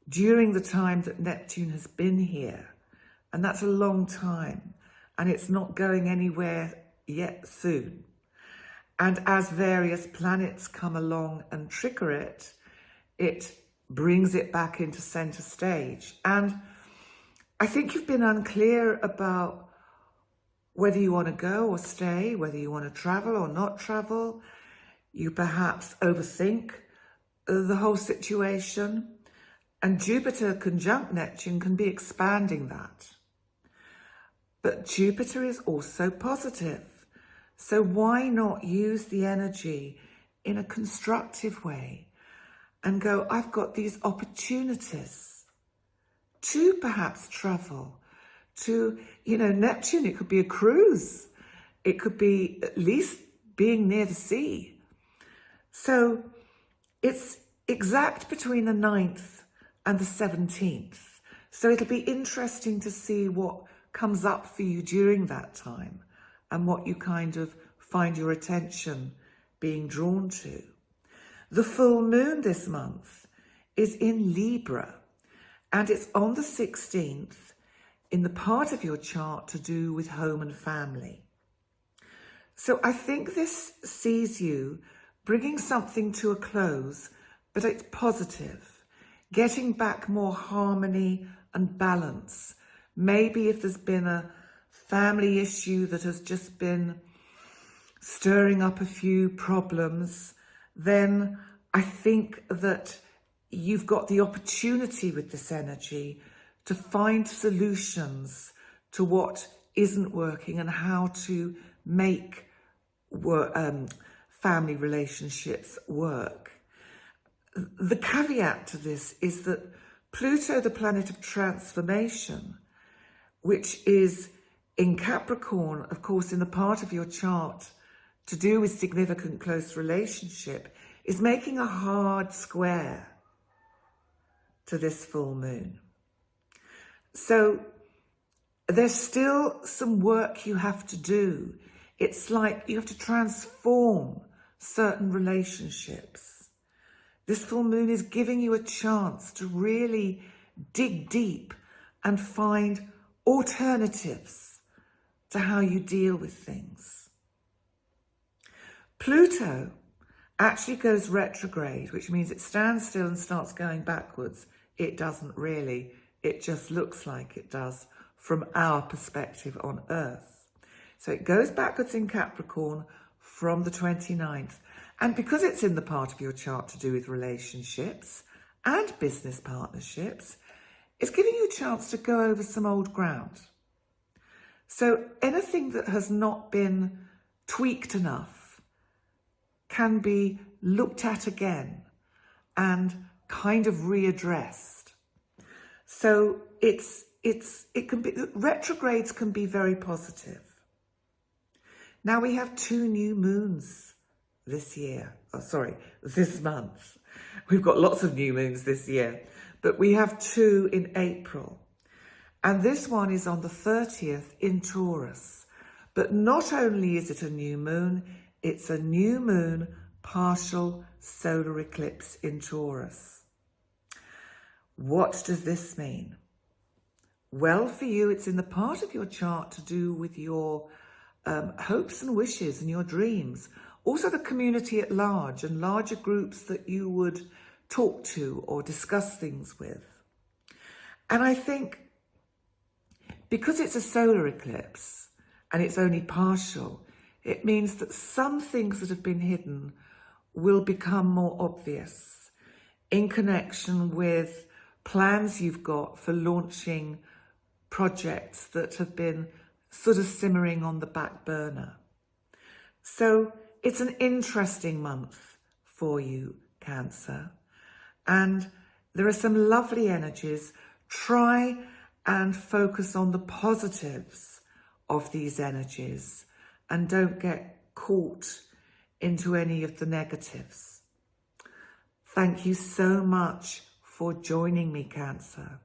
Speaker 1: during the time that Neptune has been here, and that's a long time, and it's not going anywhere yet soon. And as various planets come along and trigger it, it brings it back into center stage. And I think you've been unclear about whether you want to go or stay, whether you want to travel or not travel. You perhaps overthink the whole situation. And Jupiter conjunct Neptune can be expanding that. But Jupiter is also positive. So why not use the energy in a constructive way and go, I've got these opportunities to perhaps travel, to, Neptune, it could be a cruise. It could be at least being near the sea. So it's exact between the 9th and the 17th. So it'll be interesting to see what comes up for you during that time and what you kind of find your attention being drawn to. The full moon this month is in Libra, and it's on the 16th in the part of your chart to do with home and family. So I think this sees you bringing something to a close, but it's positive, getting back more harmony and balance. Maybe if there's been a family issue that has just been stirring up a few problems, then I think that you've got the opportunity with this energy to find solutions to what isn't working and how to make family relationships work. The caveat to this is that Pluto, the planet of transformation, which is in Capricorn, of course, in the part of your chart to do with significant close relationship, is making a hard square to this full moon. So there's still some work you have to do. It's like you have to transform certain relationships. This full moon is giving you a chance to really dig deep and find alternatives to how you deal with things. Pluto actually goes retrograde, which means it stands still and starts going backwards. It doesn't really. It just looks like it does from our perspective on Earth. So it goes backwards in Capricorn from the 29th. And because it's in the part of your chart to do with relationships and business partnerships, it's giving you a chance to go over some old ground. So anything that has not been tweaked enough can be looked at again and kind of readdressed. So it can be, retrogrades can be very positive. Now we have 2 new moons this month. We've got lots of new moons this year, but we have 2 in April. And this one is on the 30th in Taurus. But not only is it a new moon, it's a new moon partial solar eclipse in Taurus. What does this mean? Well, for you, it's in the part of your chart to do with your hopes and wishes and your dreams. Also the community at large and larger groups that you would talk to or discuss things with. And I think because it's a solar eclipse and it's only partial, it means that some things that have been hidden will become more obvious in connection with plans you've got for launching projects that have been sort of simmering on the back burner. So it's an interesting month for you, Cancer. And there are some lovely energies. Try and focus on the positives of these energies and don't get caught into any of the negatives. Thank you so much for joining me, Cancer.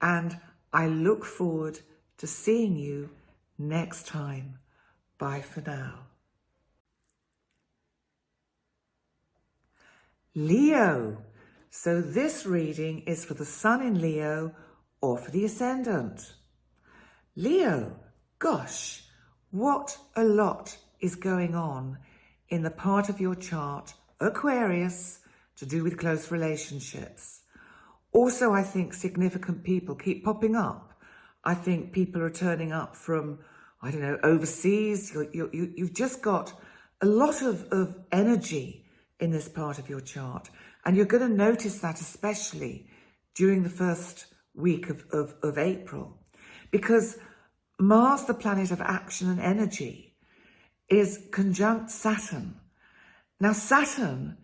Speaker 1: And I look forward to seeing you next time. Bye for now. Leo. So this reading is for the Sun in Leo or for the Ascendant. Leo, gosh, what a lot is going on in the part of your chart, Aquarius, to do with close relationships. Also, I think significant people keep popping up. I think people are turning up from I don't know, overseas. You've just got a lot of energy in this part of your chart. And you're going to notice that especially during the first week of April. Because Mars, the planet of action and energy, is conjunct Saturn. Now, Saturn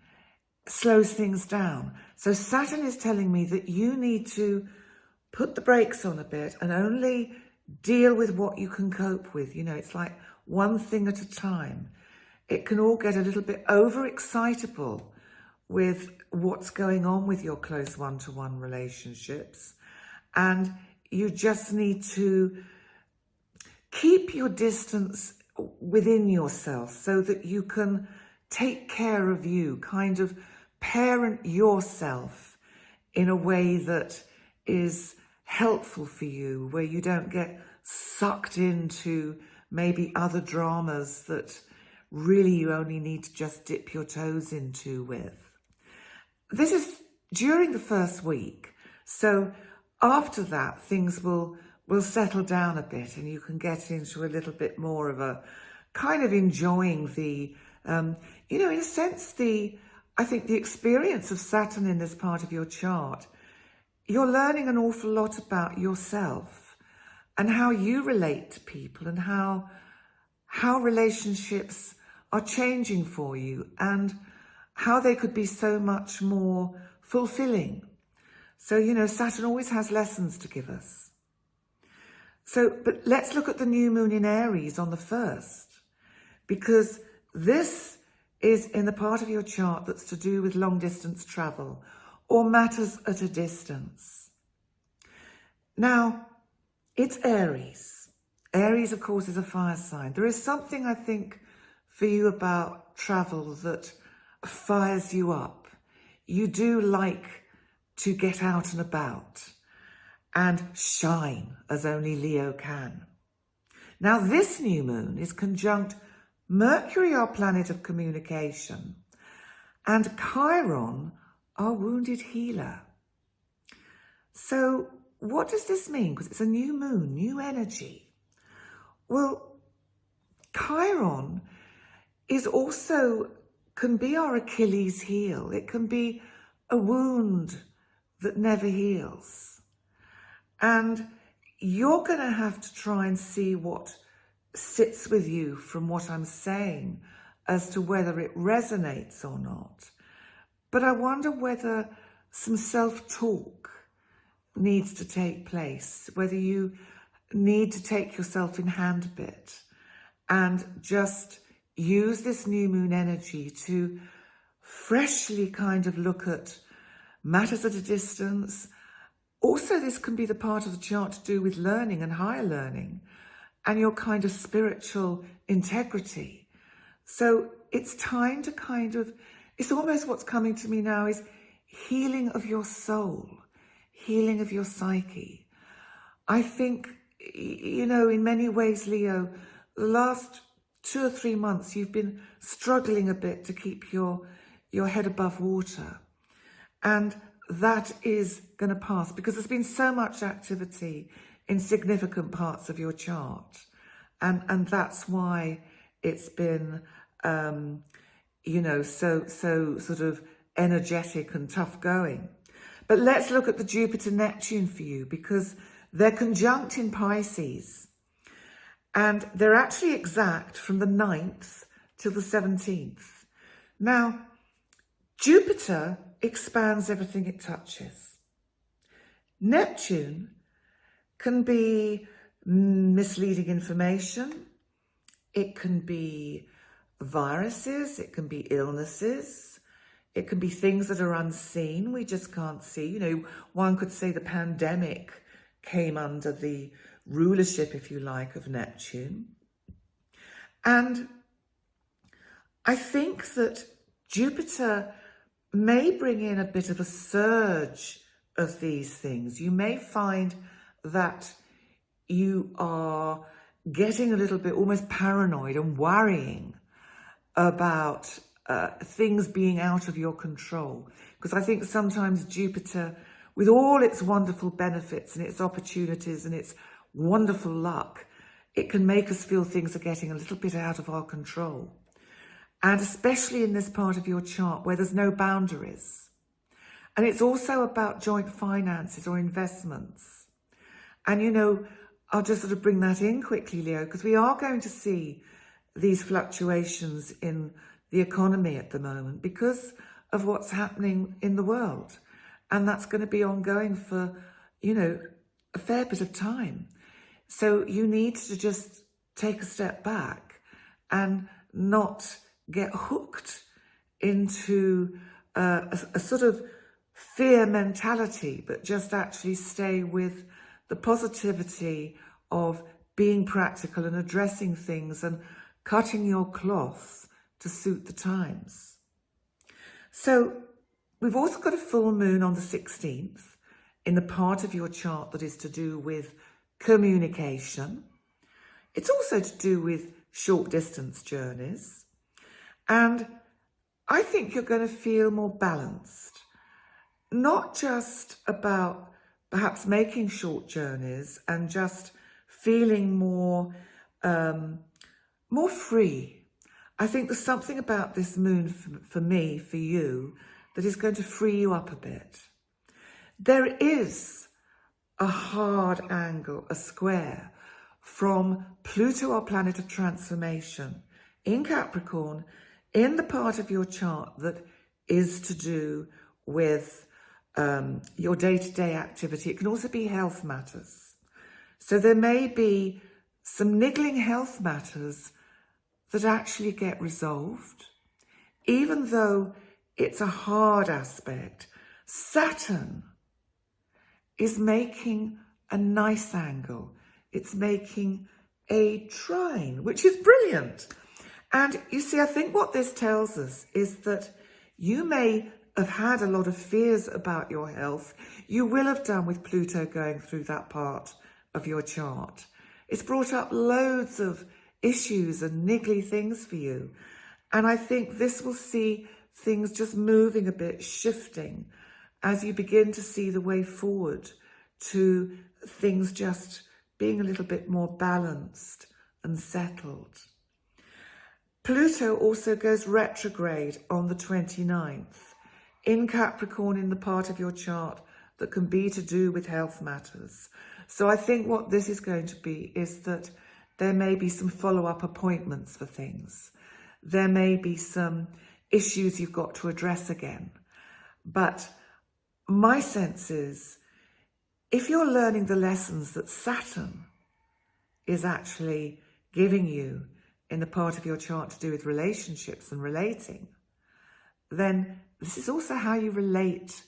Speaker 1: slows things down. So Saturn is telling me that you need to put the brakes on a bit and only deal with what you can cope with. You know, it's like one thing at a time. It can all get a little bit overexcitable with what's going on with your close one-to-one relationships. And you just need to keep your distance within yourself so that you can take care of you, kind of parent yourself in a way that is helpful for you, where you don't get sucked into maybe other dramas that really you only need to just dip your toes into with. This is during the first week. So after that, things will settle down a bit and you can get into a little bit more of a kind of enjoying the, in a sense, I think the experience of Saturn in this part of your chart. You're learning an awful lot about yourself and how you relate to people and how relationships are changing for you and how they could be so much more fulfilling. So, Saturn always has lessons to give us. So, but let's look at the new moon in Aries on the 1st, because this is in the part of your chart that's to do with long distance travel or matters at a distance. Now, it's Aries. Aries, of course, is a fire sign. There is something, I think, for you about travel that fires you up. You do like to get out and about and shine as only Leo can. Now, this new moon is conjunct Mercury, our planet of communication, and Chiron, our wounded healer. So what does this mean? Because it's a new moon, new energy. Well, Chiron is also, can be our Achilles heel. It can be a wound that never heals. And you're going to have to try and see what sits with you from what I'm saying as to whether it resonates or not. But I wonder whether some self-talk needs to take place, whether you need to take yourself in hand a bit and just use this new moon energy to freshly kind of look at matters at a distance. Also, this can be the part of the chart to do with learning and higher learning and your kind of spiritual integrity. So it's time to kind of, it's almost what's coming to me now is healing of your soul, healing of your psyche. I think, in many ways, Leo, the last 2 or 3 months, you've been struggling a bit to keep your head above water. And that is going to pass because there's been so much activity in significant parts of your chart. And that's why it's been, so sort of energetic and tough going. But let's look at the Jupiter-Neptune for you, because they're conjunct in Pisces. And they're actually exact from the 9th till the 17th. Now, Jupiter expands everything it touches. Neptune can be misleading information. It can be viruses. It can be illnesses. It can be things that are unseen. We just can't see. One could say the pandemic came under the rulership, if you like, of Neptune. And I think that Jupiter may bring in a bit of a surge of these things. You may find that you are getting a little bit almost paranoid and worrying about things being out of your control. Because I think sometimes Jupiter, with all its wonderful benefits and its opportunities and its wonderful luck, it can make us feel things are getting a little bit out of our control. And especially in this part of your chart where there's no boundaries. And it's also about joint finances or investments. And, you know, I'll just sort of bring that in quickly, Leo, because we are going to see these fluctuations in the economy at the moment because of what's happening in the world. And that's going to be ongoing for, you know, a fair bit of time. So you need to just take a step back and not get hooked into a sort of fear mentality, but just actually stay with the positivity of being practical and addressing things and cutting your cloth to suit the times. So we've also got a full moon on the 16th in the part of your chart that is to do with communication. It's also to do with short distance journeys. And I think you're going to feel more balanced, not just about perhaps making short journeys and just feeling more free. I think there's something about this moon for me, for you, that is going to free you up a bit. There is a hard angle, a square, from Pluto, our planet of transformation, in Capricorn, in the part of your chart that is to do with your day-to-day activity. It can also be health matters. So there may be some niggling health matters that actually get resolved, even though it's a hard aspect. Saturn is making a nice angle. It's making a trine, which is brilliant. And you see, I think what this tells us is that you may have had a lot of fears about your health. You will have done with Pluto going through that part of your chart. It's brought up loads of issues and niggly things for you. And I think this will see things just moving a bit, shifting, as you begin to see the way forward to things just being a little bit more balanced and settled. Pluto also goes retrograde on the 29th in Capricorn, in the part of your chart that can be to do with health matters. So I think what this is going to be is that there may be some follow-up appointments for things. There may be some issues you've got to address again. But my sense is, if you're learning the lessons that Saturn is actually giving you in the part of your chart to do with relationships and relating, then this is also how you relate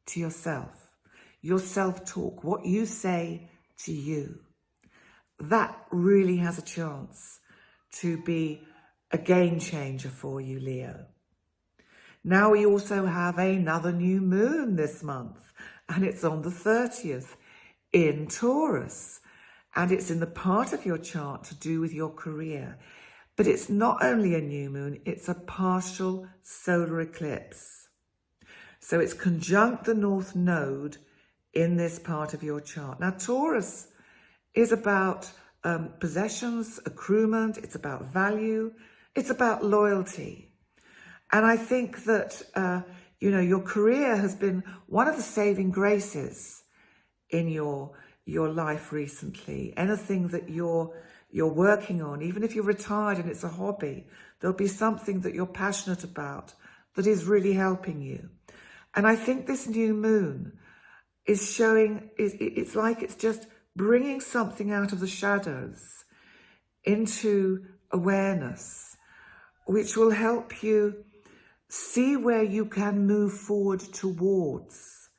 Speaker 1: to yourself, your self-talk, what you say to you. That really has a chance to be a game changer for you, Leo. Now we also have another new moon this month, and it's on the 30th in Taurus, and it's in the part of your chart to do with your career. But it's not only a new moon, it's a partial solar eclipse. So it's conjunct the North Node in this part of your chart. Now, Taurus is about possessions, accruement, it's about value, it's about loyalty. And I think that, you know, your career has been one of the saving graces in your life recently. Anything that you're working on, even if you're retired and it's a hobby, there'll be something that you're passionate about that is really helping you. And I think this new moon is showing, it's like it's just bringing something out of the shadows into awareness, which will help you see where you can move forward towards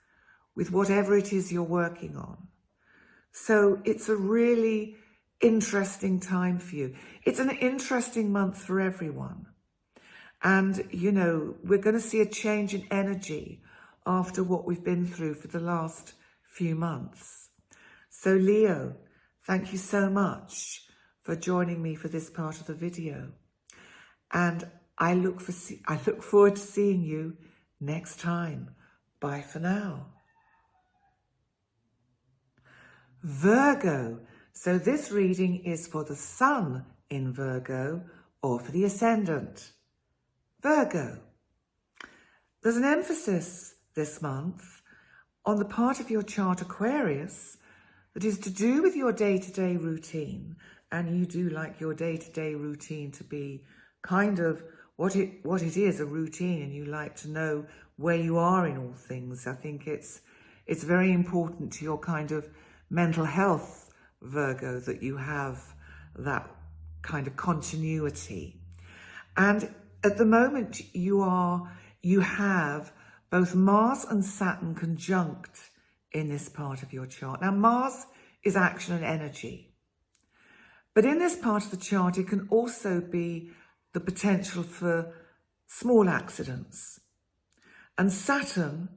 Speaker 1: with whatever it is you're working on. So it's a really interesting time for you. It's an interesting month for everyone. And, you know, we're going to see a change in energy after what we've been through for the last few months. So, Leo, thank you so much for joining me for this part of the video. And I look forward to seeing you next time. Bye for now. Virgo, So this reading is for the Sun in Virgo or for the Ascendant. Virgo. There's an emphasis this month on the part of your chart Aquarius that is to do with your day-to-day routine. And you do like your day-to-day routine to be kind of what it is, a routine, and you like to know where you are in all things. I think it's very important to your kind of mental health, Virgo, that you have that kind of continuity. And at the moment you have both Mars and Saturn conjunct in this part of your chart. Now, Mars is action and energy. But in this part of the chart, it can also be the potential for small accidents. And Saturn,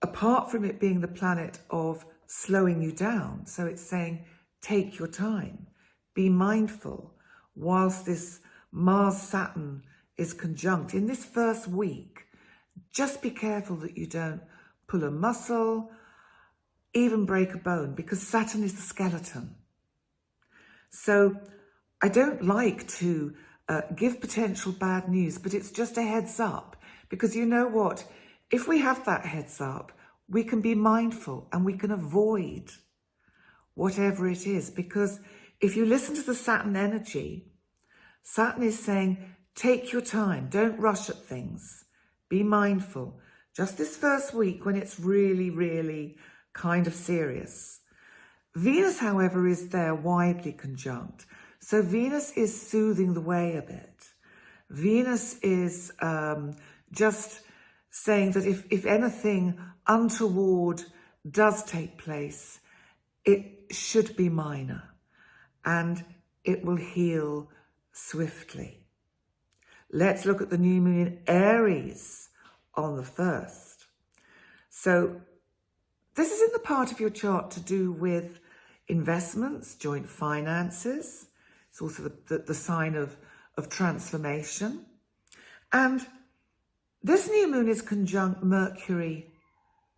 Speaker 1: apart from it being the planet of slowing you down, so it's saying, take your time, be mindful, whilst this Mars-Saturn is conjunct. In this first week, just be careful that you don't pull a muscle, even break a bone, because Saturn is the skeleton. So I don't like to give potential bad news, but it's just a heads up, because you know what? If we have that heads up, we can be mindful and we can avoid whatever it is. Because if you listen to the Saturn energy, Saturn is saying, take your time, don't rush at things, be mindful. Just this first week when it's really, really kind of serious. Venus, however, is there widely conjunct. So Venus is soothing the way a bit. Venus is just saying that if anything untoward does take place, it should be minor and it will heal swiftly. Let's look at the new moon in Aries on the 1st. So this is in the part of your chart to do with investments, joint finances. It's also the sign of transformation. And this new moon is conjunct Mercury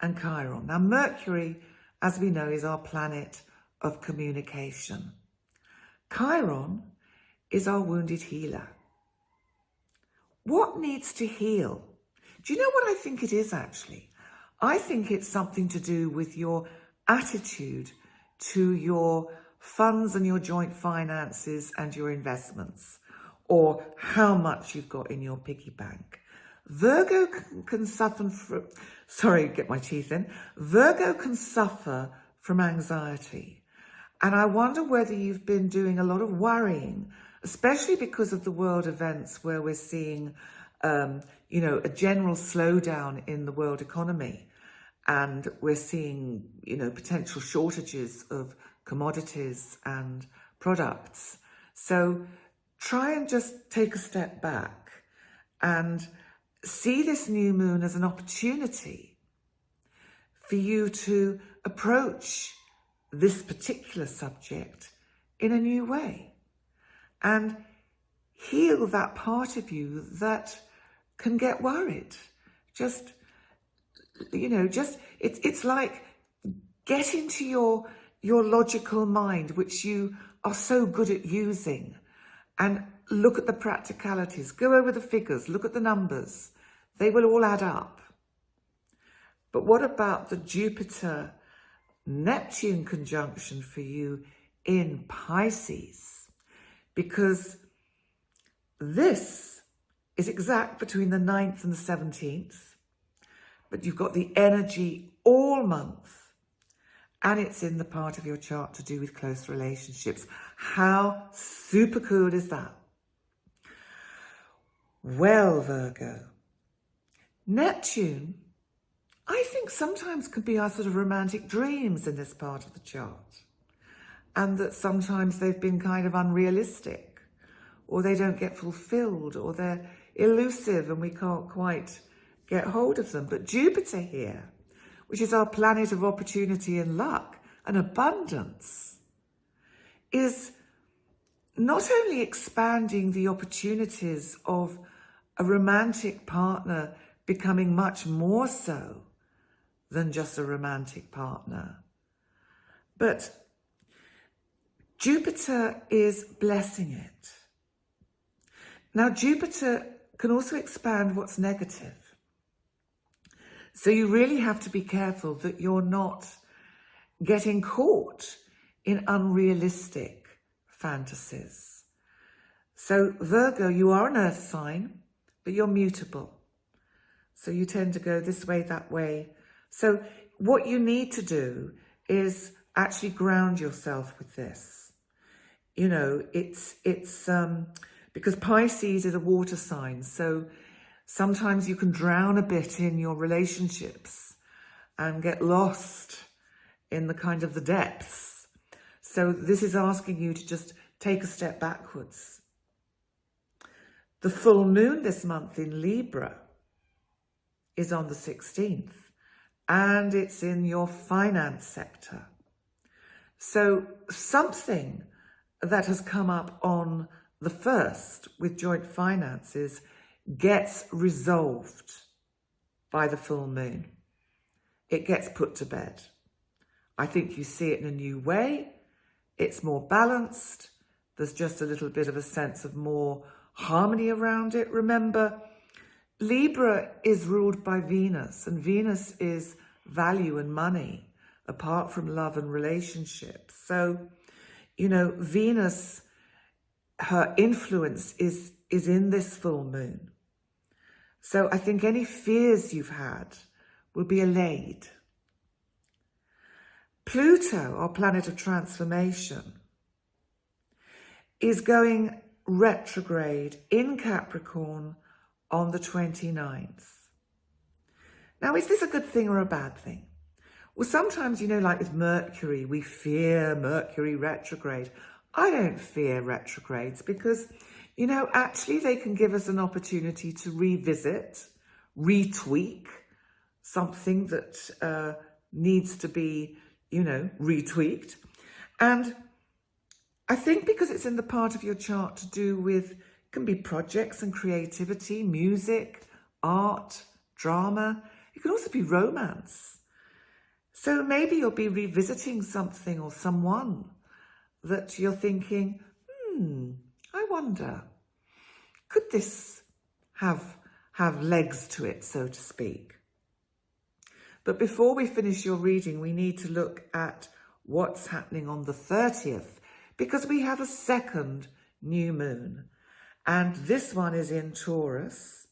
Speaker 1: and Chiron. Now, Mercury, as we know, is our planet of communication. Chiron is our wounded healer. What needs to heal? Do you know what I think it is, actually? I think it's something to do with your attitude to your funds and your joint finances and your investments, or how much you've got in your piggy bank. Virgo can suffer from, Virgo can suffer from anxiety. And I wonder whether you've been doing a lot of worrying, especially because of the world events where we're seeing, a general slowdown in the world economy. And we're seeing, potential shortages of commodities and products. So try and just take a step back and see this new moon as an opportunity for you to approach this particular subject in a new way and heal that part of you that can get worried. It's like get into your logical mind, which you are so good at using, and look at the practicalities, go over the figures, look at the numbers. They will all add up. But what about the Jupiter-Neptune conjunction for you in Pisces? Because this is exact between the 9th and the 17th, but you've got the energy all month, and it's in the part of your chart to do with close relationships. How super cool is that? Well, Virgo, Neptune, I think sometimes can be our sort of romantic dreams in this part of the chart, and that sometimes they've been kind of unrealistic, or they don't get fulfilled, or they're elusive and we can't quite get hold of them. But Jupiter here, which is our planet of opportunity and luck and abundance, is not only expanding the opportunities of a romantic partner becoming much more so than just a romantic partner, but Jupiter is blessing it. Now, Jupiter can also expand what's negative. So you really have to be careful that you're not getting caught in unrealistic fantasies. So Virgo, you are an earth sign, but you're mutable. So you tend to go this way, that way. So what you need to do is actually ground yourself with this. You know, it's because Pisces is a water sign. So sometimes you can drown a bit in your relationships and get lost in the kind of the depths. So this is asking you to just take a step backwards. The full moon this month in Libra is on the 16th, and it's in your finance sector. So something that has come up on the 1st with joint finances gets resolved by the full moon. It gets put to bed. I think you see it in a new way. It's more balanced. There's just a little bit of a sense of more harmony around it. Remember, Libra is ruled by Venus, and Venus is value and money, apart from love and relationships. So, you know, Venus, her influence is in this full moon. So I think any fears you've had will be allayed. Pluto, our planet of transformation, is going retrograde in Capricorn on the 29th. Now, is this a good thing or a bad thing? Well, sometimes, you know, like with Mercury, we fear Mercury retrograde. I don't fear retrogrades because, you know, actually they can give us an opportunity to revisit, retweak something that needs to be, you know, retweaked. And I think because it's in the part of your chart to do with, can be projects and creativity, music, art, drama. It can also be romance. So maybe you'll be revisiting something or someone that you're thinking, I wonder, could this have legs to it, so to speak? But before we finish your reading, we need to look at what's happening on the 30th, because we have a second new moon. And this one is in Taurus,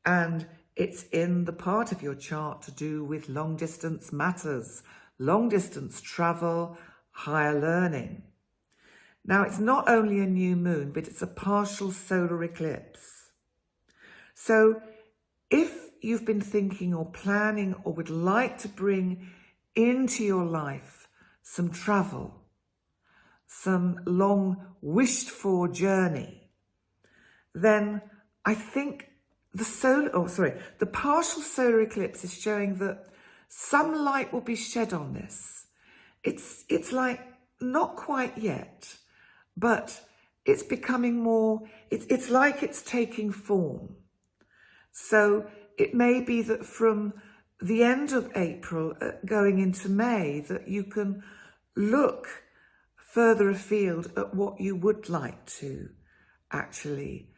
Speaker 1: and it's in the part of your chart to do with long distance matters, long distance travel, higher learning. Now, it's not only a new moon, but it's a partial solar eclipse. So if you've been thinking or planning or would like to bring into your life some travel, some long wished for journey, then I think the partial solar eclipse is showing that some light will be shed on this. It's like not quite yet, but it's becoming more, it's like it's taking form. So it may be that from the end of April going into May that you can look further afield at what you would like to actually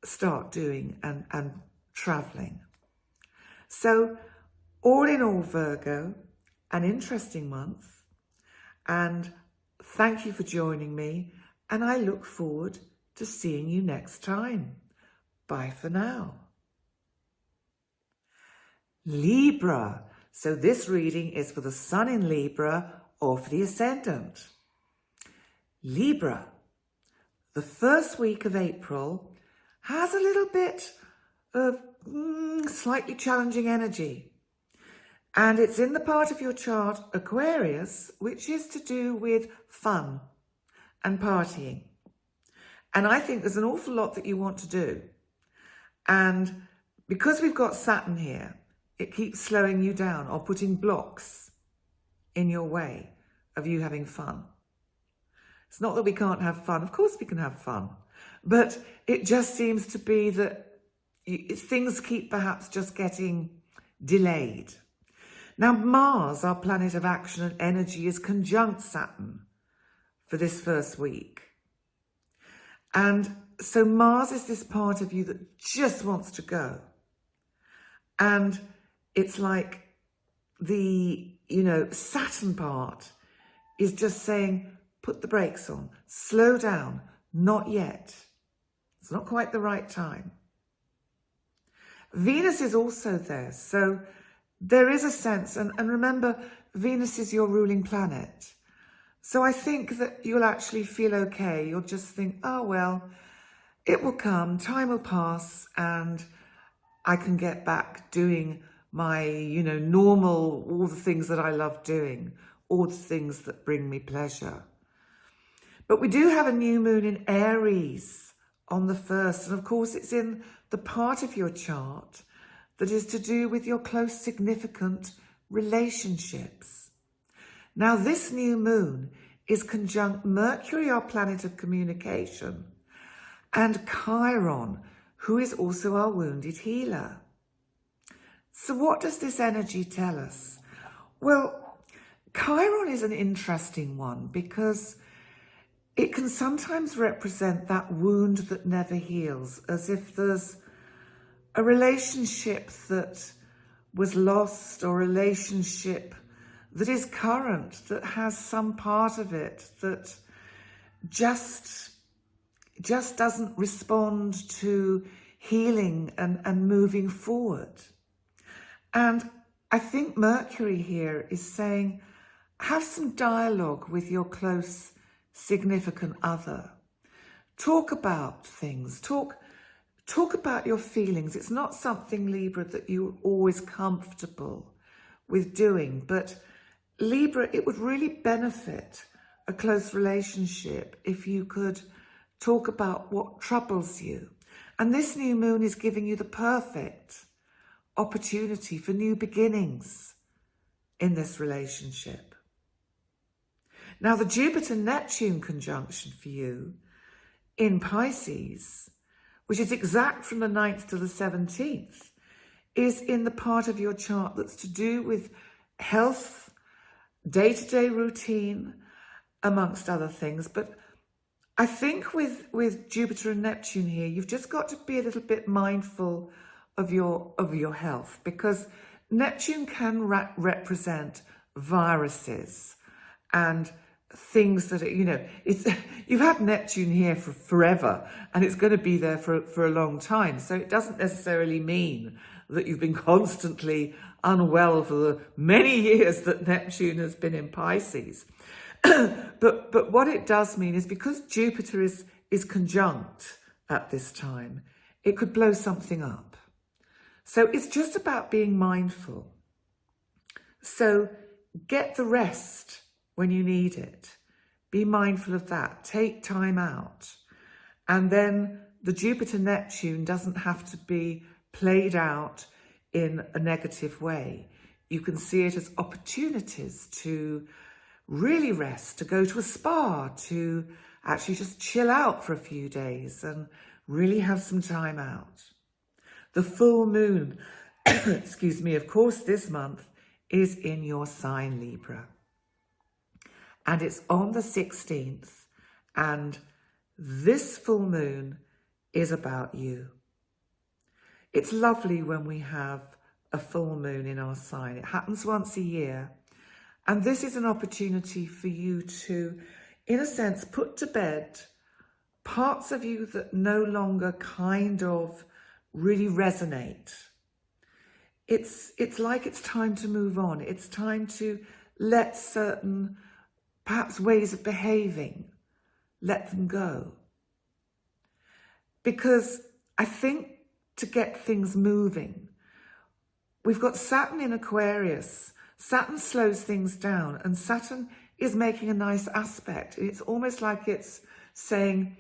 Speaker 1: start doing and traveling. So all in all, Virgo, an interesting month, and thank you for joining me, and I look forward to seeing you next time. Bye for now. Libra. So this reading is for the Sun in Libra or for the Ascendant. Libra. The first week of April has a little bit of slightly challenging energy. And it's in the part of your chart, Aquarius, which is to do with fun and partying. And I think there's an awful lot that you want to do. And because we've got Saturn here, it keeps slowing you down or putting blocks in your way of you having fun. It's not that we can't have fun. Of course we can have fun. But it just seems to be that things keep perhaps just getting delayed. Now, Mars, our planet of action and energy, is conjunct Saturn for this first week. And so Mars is this part of you that just wants to go. And it's like the, Saturn part is just saying, put the brakes on, slow down, not yet. It's not quite the right time. Venus is also there. So there is a sense, and remember, Venus is your ruling planet. So I think that you'll actually feel okay. You'll just think, oh, well, it will come, time will pass, and I can get back doing my, normal, all the things that I love doing, all the things that bring me pleasure. But we do have a new moon in Aries on the 1st. And of course, it's in the part of your chart that is to do with your close, significant relationships. Now, this new moon is conjunct Mercury, our planet of communication, and Chiron, who is also our wounded healer. So what does this energy tell us? Well, Chiron is an interesting one because it can sometimes represent that wound that never heals, as if there's a relationship that was lost or a relationship that is current, that has some part of it that just doesn't respond to healing and moving forward. And I think Mercury here is saying, have some dialogue with your close, significant other. Talk about things. Talk about your feelings. It's not something, Libra, that you're always comfortable with doing. But Libra, it would really benefit a close relationship if you could talk about what troubles you. And this new moon is giving you the perfect opportunity for new beginnings in this relationship. Now, the Jupiter-Neptune conjunction for you in Pisces, which is exact from the 9th to the 17th, is in the part of your chart that's to do with health, day-to-day routine, amongst other things. But I think with Jupiter and Neptune here, you've just got to be a little bit mindful of your health, because Neptune can represent viruses and things that, you've had Neptune here for forever, and it's going to be there for a long time. So it doesn't necessarily mean that you've been constantly unwell for the many years that Neptune has been in Pisces. But what it does mean is, because Jupiter is conjunct at this time, it could blow something up. So it's just about being mindful. So get the rest when you need it. Be mindful of that. Take time out. And then the Jupiter-Neptune doesn't have to be played out in a negative way. You can see it as opportunities to really rest, to go to a spa, to actually just chill out for a few days and really have some time out. The full moon, excuse me, of course, this month is in your sign, Libra. And it's on the 16th, and this full moon is about you. It's lovely when we have a full moon in our sign. It happens once a year. And this is an opportunity for you to, in a sense, put to bed parts of you that no longer kind of really resonate. It's like it's time to move on. It's time to let certain, perhaps, ways of behaving, let them go. Because I think to get things moving, we've got Saturn in Aquarius. Saturn slows things down, and Saturn is making a nice aspect. It's almost like it's saying,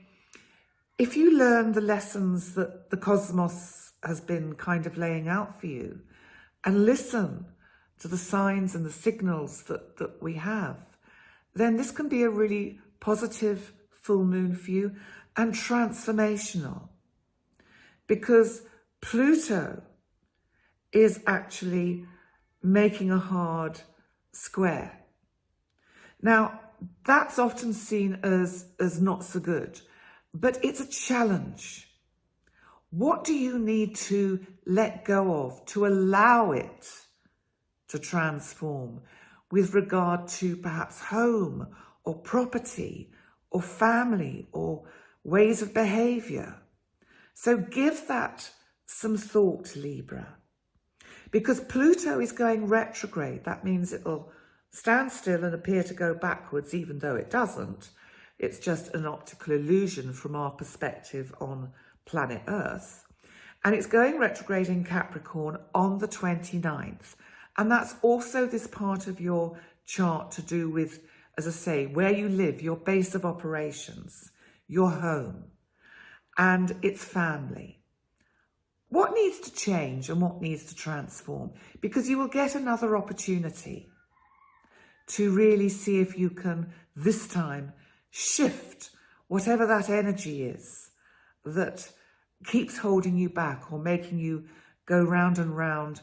Speaker 1: if you learn the lessons that the cosmos has been kind of laying out for you, and listen to the signs and the signals that we have, then this can be a really positive full moon for you and transformational. Because Pluto is actually making a hard square. Now, that's often seen as not so good, but it's a challenge. What do you need to let go of to allow it to transform with regard to perhaps home or property or family or ways of behavior? So give that some thought, Libra, because Pluto is going retrograde. That means it'll stand still and appear to go backwards, even though it doesn't. It's just an optical illusion from our perspective on planet Earth. And it's going retrograde in Capricorn on the 29th. And that's also this part of your chart to do with, as I say, where you live, your base of operations, your home, and its family. What needs to change and what needs to transform? Because you will get another opportunity to really see if you can, this time, shift whatever that energy is that keeps holding you back or making you go round and round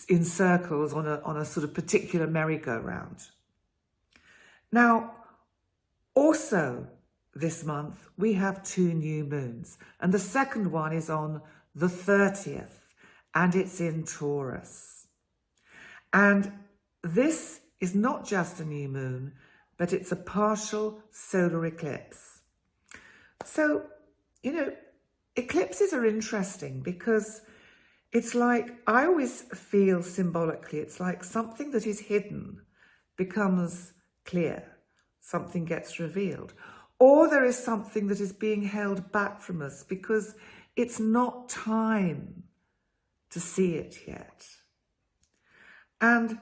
Speaker 1: in circles on a sort of particular merry-go-round. Now, also this month, we have 2 new moons, and the second one is on the 30th, and it's in Taurus. And this is not just a new moon, but it's a partial solar eclipse. So, you know, eclipses are interesting because it's like, I always feel symbolically, it's like something that is hidden becomes clear, something gets revealed. Or there is something that is being held back from us because it's not time to see it yet. And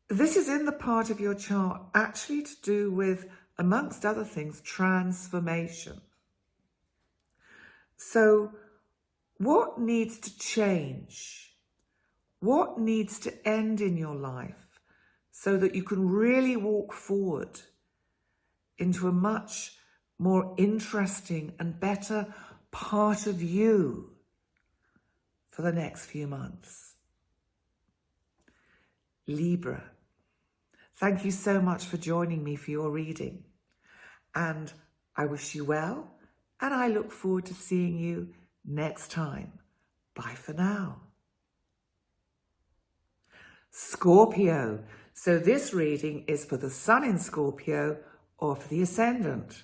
Speaker 1: this is in the part of your chart actually to do with, amongst other things, transformation. So what needs to change? What needs to end in your life so that you can really walk forward into a much more interesting and better part of you for the next few months? Libra, thank you so much for joining me for your reading. And I wish you well, and I look forward to seeing you next time. Bye for now. Scorpio. So this reading is for the Sun in Scorpio or for the Ascendant.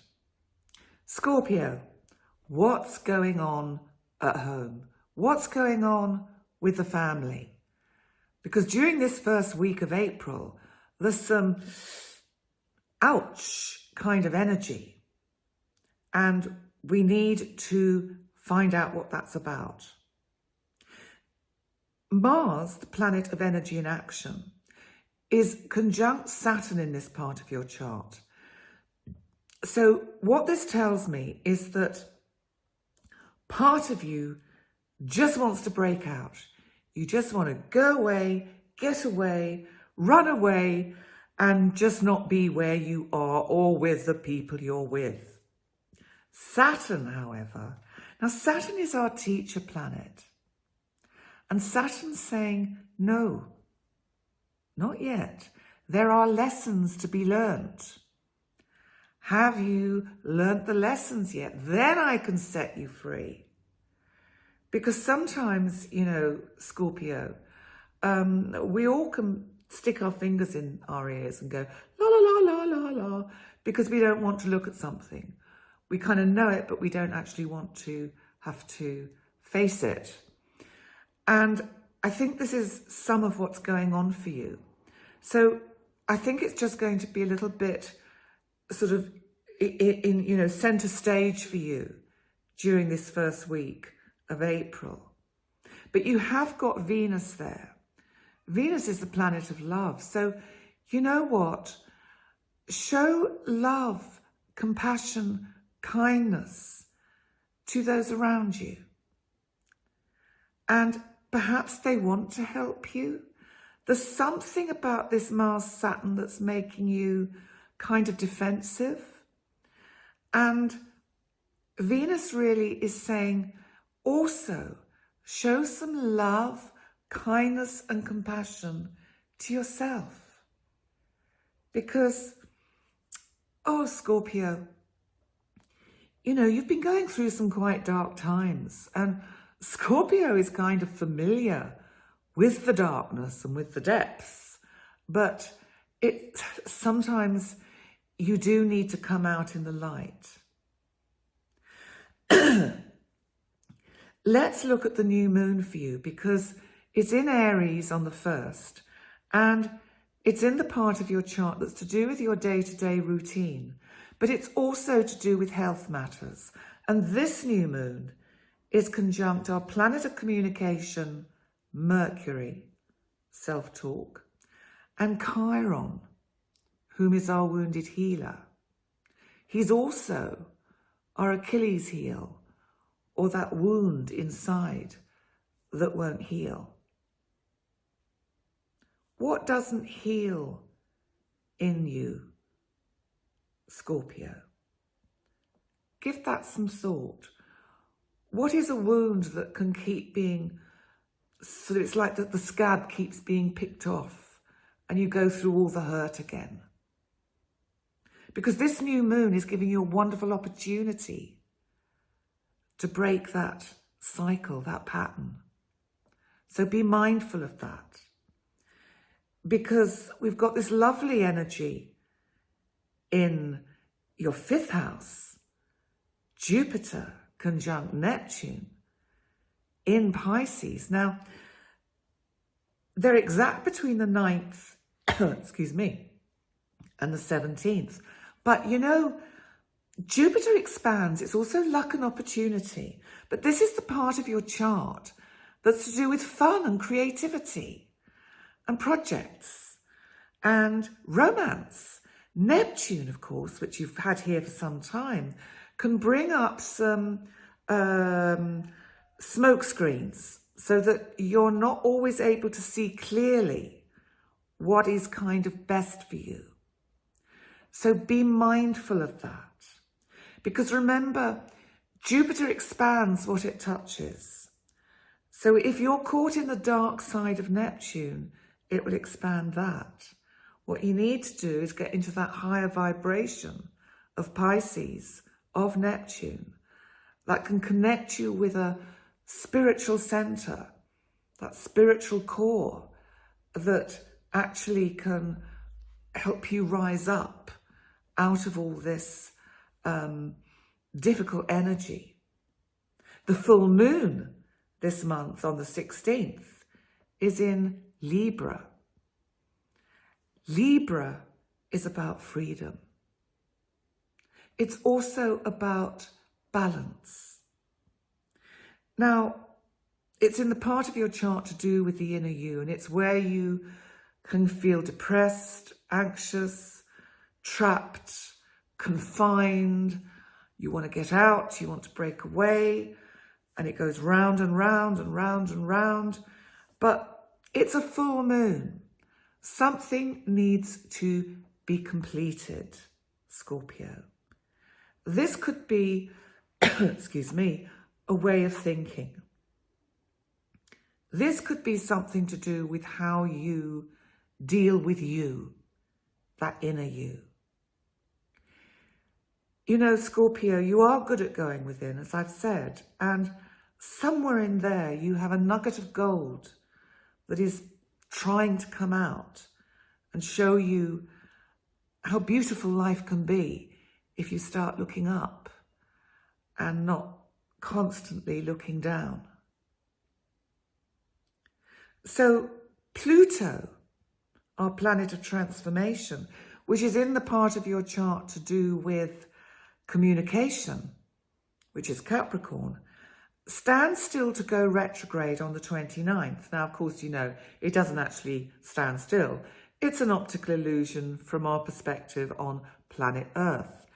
Speaker 1: Scorpio, what's going on at home? What's going on with the family? Because during this first week of April, there's some ouch kind of energy. And we need to find out what that's about. Mars, the planet of energy and action, is conjunct Saturn in this part of your chart. So what this tells me is that part of you just wants to break out. You just want to go away, get away, run away, and just not be where you are or with the people you're with. Saturn, however, now Saturn is our teacher planet. And Saturn's saying, no, not yet. There are lessons to be learnt. Have you learnt the lessons yet? Then I can set you free. Because sometimes, you know, Scorpio, we all can stick our fingers in our ears and go, la, la, la, la, la, la, because we don't want to look at something. We kind of know it, but we don't actually want to have to face it. And I think this is some of what's going on for you. So I think it's just going to be a little bit sort of in you know, center stage for you during this first week of April. But you have got Venus there. Venus is the planet of love. So you know what? Show love, compassion, kindness to those around you. And perhaps they want to help you. There's something about this Mars-Saturn that's making you kind of defensive. And Venus really is saying, also, show some love, kindness and compassion to yourself. Because Oh, Scorpio, you know, you've been going through some quite dark times, and Scorpio is kind of familiar with the darkness and with the depths, but sometimes you do need to come out in the light. Let's look at the new moon for you, because it's in Aries on the 1st, and it's in the part of your chart that's to do with your day-to-day routine, but it's also to do with health matters. And this new moon is conjunct our planet of communication, Mercury, self-talk, and Chiron, whom is our wounded healer. He's also our Achilles heel, or that wound inside that won't heal. What doesn't heal in you, Scorpio? Give that some thought. What is a wound that can keep being, so it's like that the scab keeps being picked off and you go through all the hurt again? Because this new moon is giving you a wonderful opportunity to break that cycle, that pattern. So be mindful of that. Because we've got this lovely energy in your 5th house, Jupiter conjunct Neptune in Pisces. Now, they're exact between the 9th, excuse me, and the 17th. But you know, Jupiter expands. It's also luck and opportunity. But this is the part of your chart that's to do with fun and creativity and projects and romance. Neptune, of course, which you've had here for some time, can bring up some smoke screens so that you're not always able to see clearly what is kind of best for you. So be mindful of that. Because remember, Jupiter expands what it touches. So if you're caught in the dark side of Neptune, it will expand that. What you need to do is get into that higher vibration of Pisces, of Neptune, that can connect you with a spiritual center, that spiritual core that actually can help you rise up out of all this difficult energy. The full moon this month on the 16th is in Libra. Libra is about freedom. It's also about balance. Now, it's in the part of your chart to do with the inner you, and it's where you can feel depressed, anxious, trapped, confined. You want to get out, you want to break away, and it goes round and round and round and round. But it's a full moon. Something needs to be completed, Scorpio. This could be, excuse me, a way of thinking. This could be something to do with how you deal with you, that inner you. You know, Scorpio, you are good at going within, as I've said, and somewhere in there you have a nugget of gold that is trying to come out and show you how beautiful life can be if you start looking up and not constantly looking down. So Pluto, our planet of transformation, which is in the part of your chart to do with communication, which is Capricorn, stands still to go retrograde on the 29th. Now, of course, you know, it doesn't actually stand still. It's an optical illusion from our perspective on planet Earth.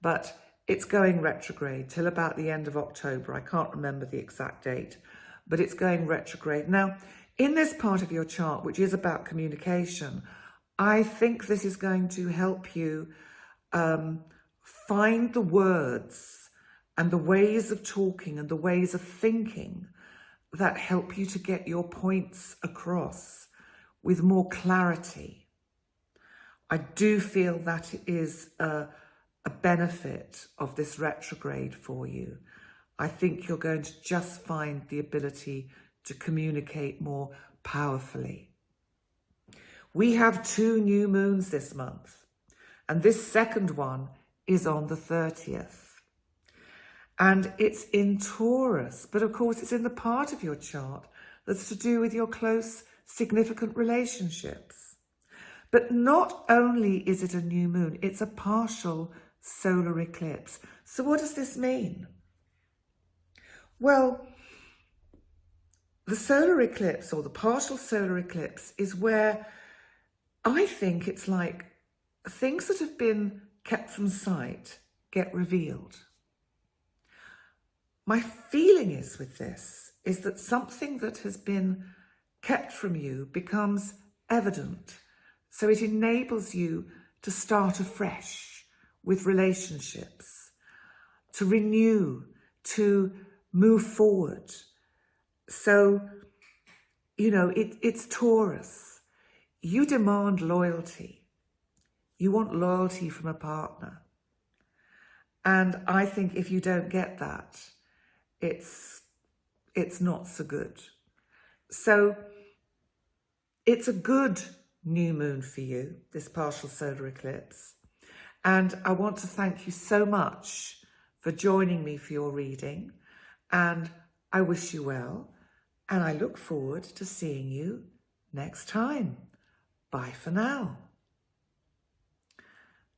Speaker 1: But it's going retrograde till about the end of October. I can't remember the exact date, but it's going retrograde. Now, in this part of your chart, which is about communication, I think this is going to help you find the words and the ways of talking and the ways of thinking that help you to get your points across with more clarity. I do feel that is a a benefit of this retrograde for you. I think you're going to just find the ability to communicate more powerfully. We have 2 new moons this month, and this second one is on the 30th. And it's in Taurus, but of course it's in the part of your chart that's to do with your close, significant relationships. But not only is it a new moon, it's a partial solar eclipse. So what does this mean? Well, the solar eclipse, or the partial solar eclipse, is where I think it's like things that have been kept from sight get revealed. My feeling is with this is that something that has been kept from you becomes evident. So it enables you to start afresh with relationships, to renew, to move forward. So, you know, it's Taurus. You demand loyalty. You want loyalty from a partner. And I think if you don't get that, it's not so good. So it's a good new moon for you, this partial solar eclipse. And I want to thank you so much for joining me for your reading. And I wish you well. And I look forward to seeing you next time. Bye for now.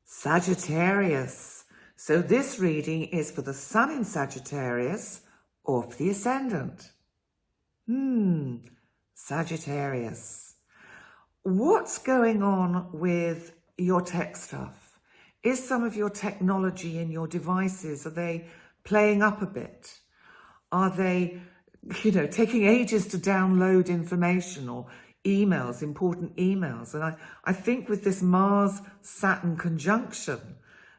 Speaker 1: Sagittarius. So this reading is for the Sun in Sagittarius or for the Ascendant. Sagittarius. What's going on with your tech stuff? Is some of your technology in your devices, are they playing up a bit? Are they, taking ages to download information or emails, important emails? And I think with this Mars-Saturn conjunction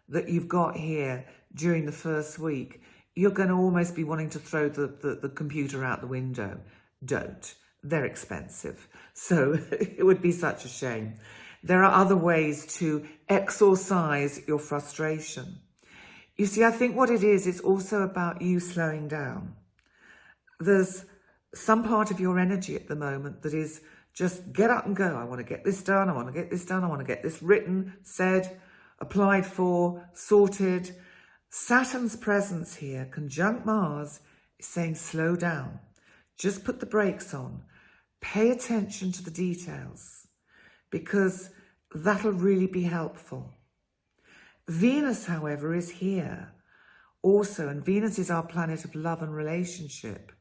Speaker 1: that you've got here during the first week, you're going to almost be wanting to throw the computer out the window. Don't. They're expensive. So it would be such a shame. There are other ways to exorcise your frustration. You see, I think what it is, it's also about you slowing down. There's some part of your energy at the moment that is just get up and go. I want to get this done. I want to get this done. I want to get this written, said, applied for, sorted. Saturn's presence here, conjunct Mars, is saying slow down. Just put the brakes on. Pay attention to the details, because that'll really be helpful. Venus, however, is here also, and Venus is our planet of love and relationship.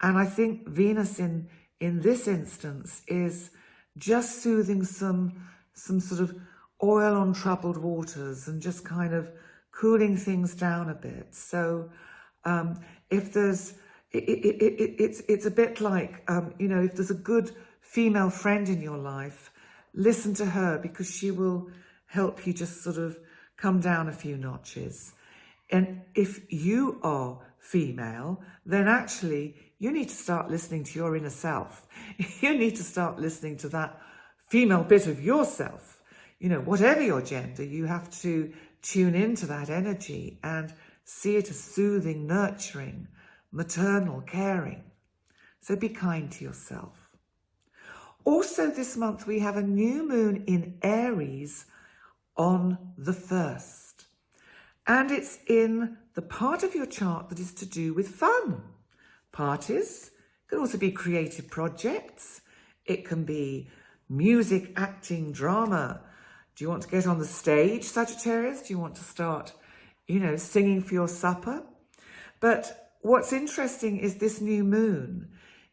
Speaker 1: And I think Venus in this instance is just soothing some sort of oil on troubled waters and just kind of cooling things down a bit. So if there's, it's a bit like, if there's a good female friend in your life, listen to her, because she will help you just sort of come down a few notches. And if you are female, then actually you need to start listening to your inner self. You need to start listening to that female bit of yourself. Whatever your gender, you have to tune into that energy and see it as soothing, nurturing, maternal, caring. So be kind to yourself. Also this month, we have a new moon in Aries on the 1st. And it's in the part of your chart that is to do with fun. Parties, it can also be creative projects. It can be music, acting, drama. Do you want to get on the stage, Sagittarius? Do you want to start, singing for your supper? But what's interesting is this new moon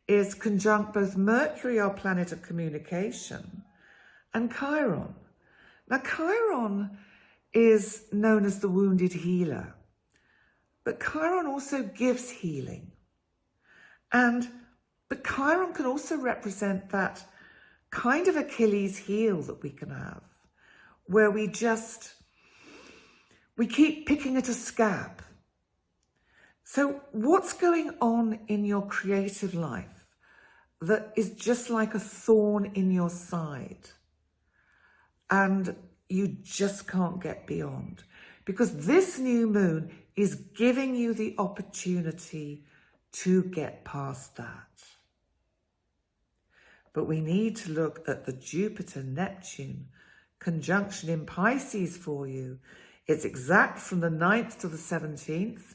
Speaker 1: is conjunct both Mercury, our planet of communication, and Chiron. Now, Chiron is known as the wounded healer, but Chiron also gives healing. But Chiron can also represent that kind of Achilles heel that we can have, where we keep picking at a scab. So what's going on in your creative life that is just like a thorn in your side and you just can't get beyond? because this new moon is giving you the opportunity to get past that. But we need to look at the Jupiter-Neptune conjunction in Pisces for you. It's exact from the 9th to the 17th,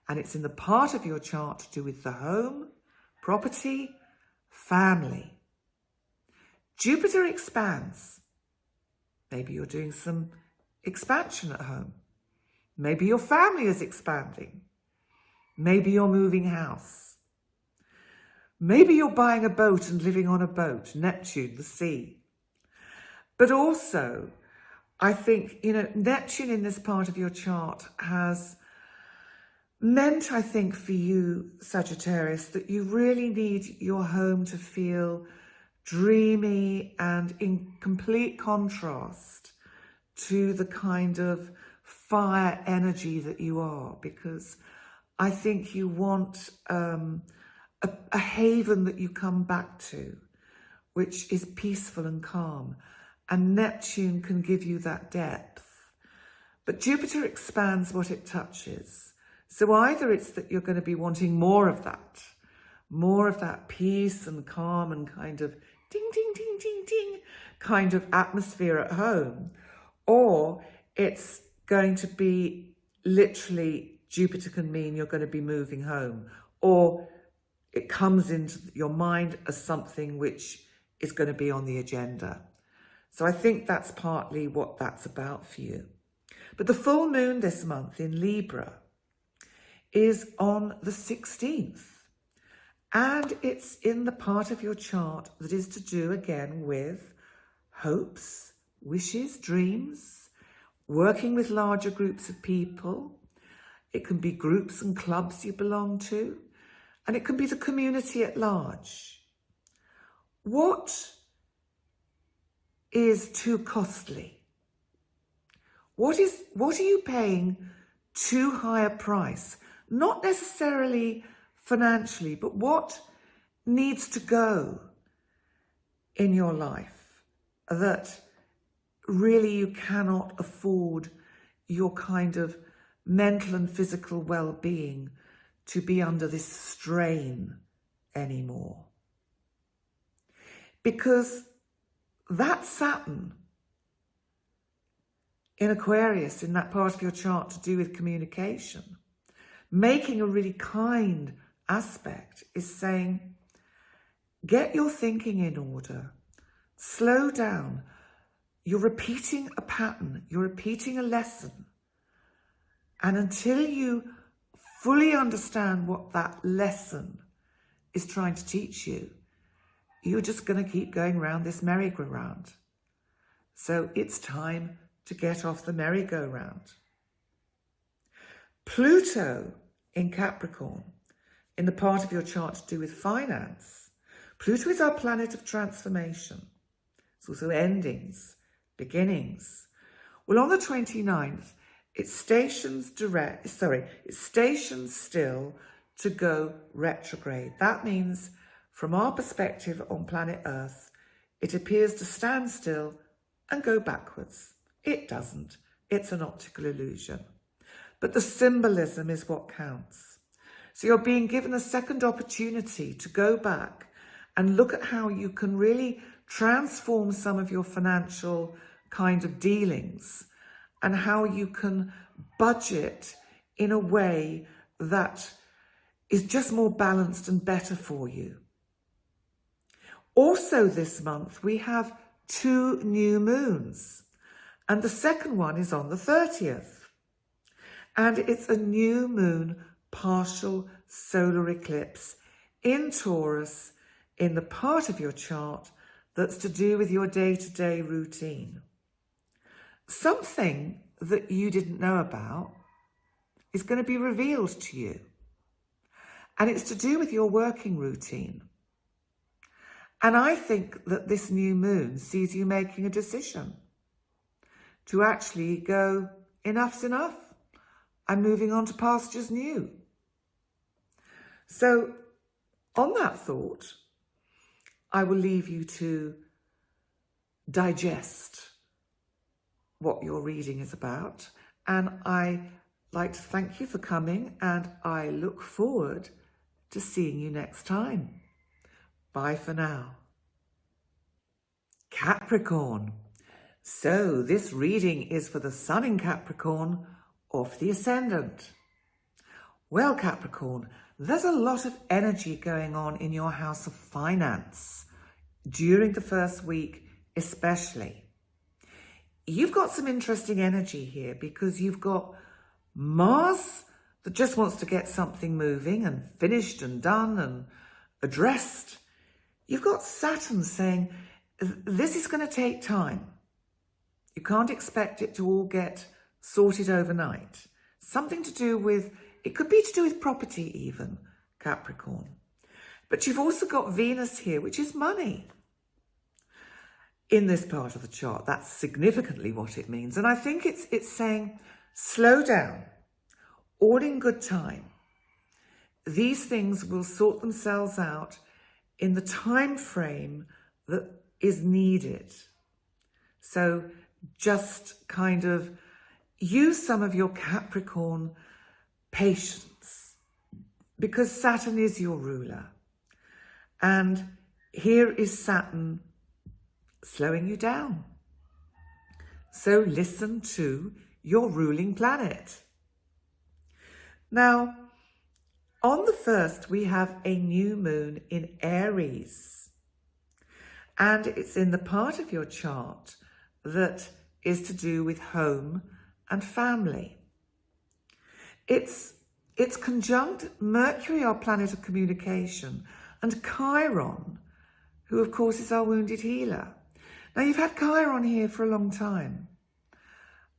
Speaker 1: and it's in the part of your chart to do with the home, property, family. Jupiter expands. Maybe you're doing some expansion at home. Maybe your family is expanding. Maybe you're moving house. Maybe you're buying a boat and living on a boat, Neptune, the sea. But also, I think, Neptune in this part of your chart has meant, I think, for you, Sagittarius, that you really need your home to feel dreamy and in complete contrast to the kind of fire energy that you are, because I think you want a haven that you come back to, which is peaceful and calm. And Neptune can give you that depth. But Jupiter expands what it touches. So either it's that you're going to be wanting more of that peace and calm and kind of ding, ding, ding, ding, ding kind of atmosphere at home, or it's going to be literally, Jupiter can mean you're going to be moving home, or it comes into your mind as something which is going to be on the agenda. So I think that's partly what that's about for you. But the full moon this month in Libra is on the 16th. And it's in the part of your chart that is to do again with hopes, wishes, dreams, working with larger groups of people. It can be groups and clubs you belong to, and it can be the community at large. What is too costly? What are you paying too high a price? Not necessarily financially, but what needs to go in your life that really you cannot afford your kind of mental and physical well-being to be under this strain anymore. Because that Saturn in Aquarius, in that part of your chart to do with communication, making a really kind aspect, is saying, get your thinking in order, slow down. You're repeating a pattern, you're repeating a lesson. And until you fully understand what that lesson is trying to teach you, you're just going to keep going round this merry-go-round. So it's time to get off the merry-go-round. Pluto in Capricorn, in the part of your chart to do with finance. Pluto is our planet of transformation. It's also endings, beginnings. Well, on the 29th, it stations still to go retrograde. That means, from our perspective on planet Earth, it appears to stand still and go backwards. It doesn't. It's an optical illusion. But the symbolism is what counts. So you're being given a second opportunity to go back and look at how you can really transform some of your financial kind of dealings and how you can budget in a way that is just more balanced and better for you. Also this month, we have 2 new moons, and the second one is on the 30th. And it's a new moon partial solar eclipse in Taurus in the part of your chart that's to do with your day-to-day routine. Something that you didn't know about is going to be revealed to you. And it's to do with your working routine. And I think that this new moon sees you making a decision to actually go, enough's enough. I'm moving on to pastures new. So on that thought, I will leave you to digest what your reading is about and I like to thank you for coming, and I look forward to seeing you next time. Bye for now. Capricorn. So this reading is for the Sun in Capricorn or for the Ascendant. Well, Capricorn, there's a lot of energy going on in your house of finance during the first week especially. You've got some interesting energy here because you've got Mars that just wants to get something moving and finished and done and addressed. You've got Saturn saying, this is going to take time. You can't expect it to all get sorted overnight. Something to do with, it could be to do with property even, Capricorn. But you've also got Venus here, which is money. In this part of the chart, that's significantly what it means. And I think it's saying, slow down, all in good time. These things will sort themselves out in the time frame that is needed. So just kind of use some of your Capricorn patience, because Saturn is your ruler. And here is Saturn slowing you down. So listen to your ruling planet. Now, on the 1st, we have a new moon in Aries. And it's in the part of your chart that is to do with home and family. It's conjunct Mercury, our planet of communication, and Chiron, who of course is our wounded healer. Now, you've had Chiron here for a long time,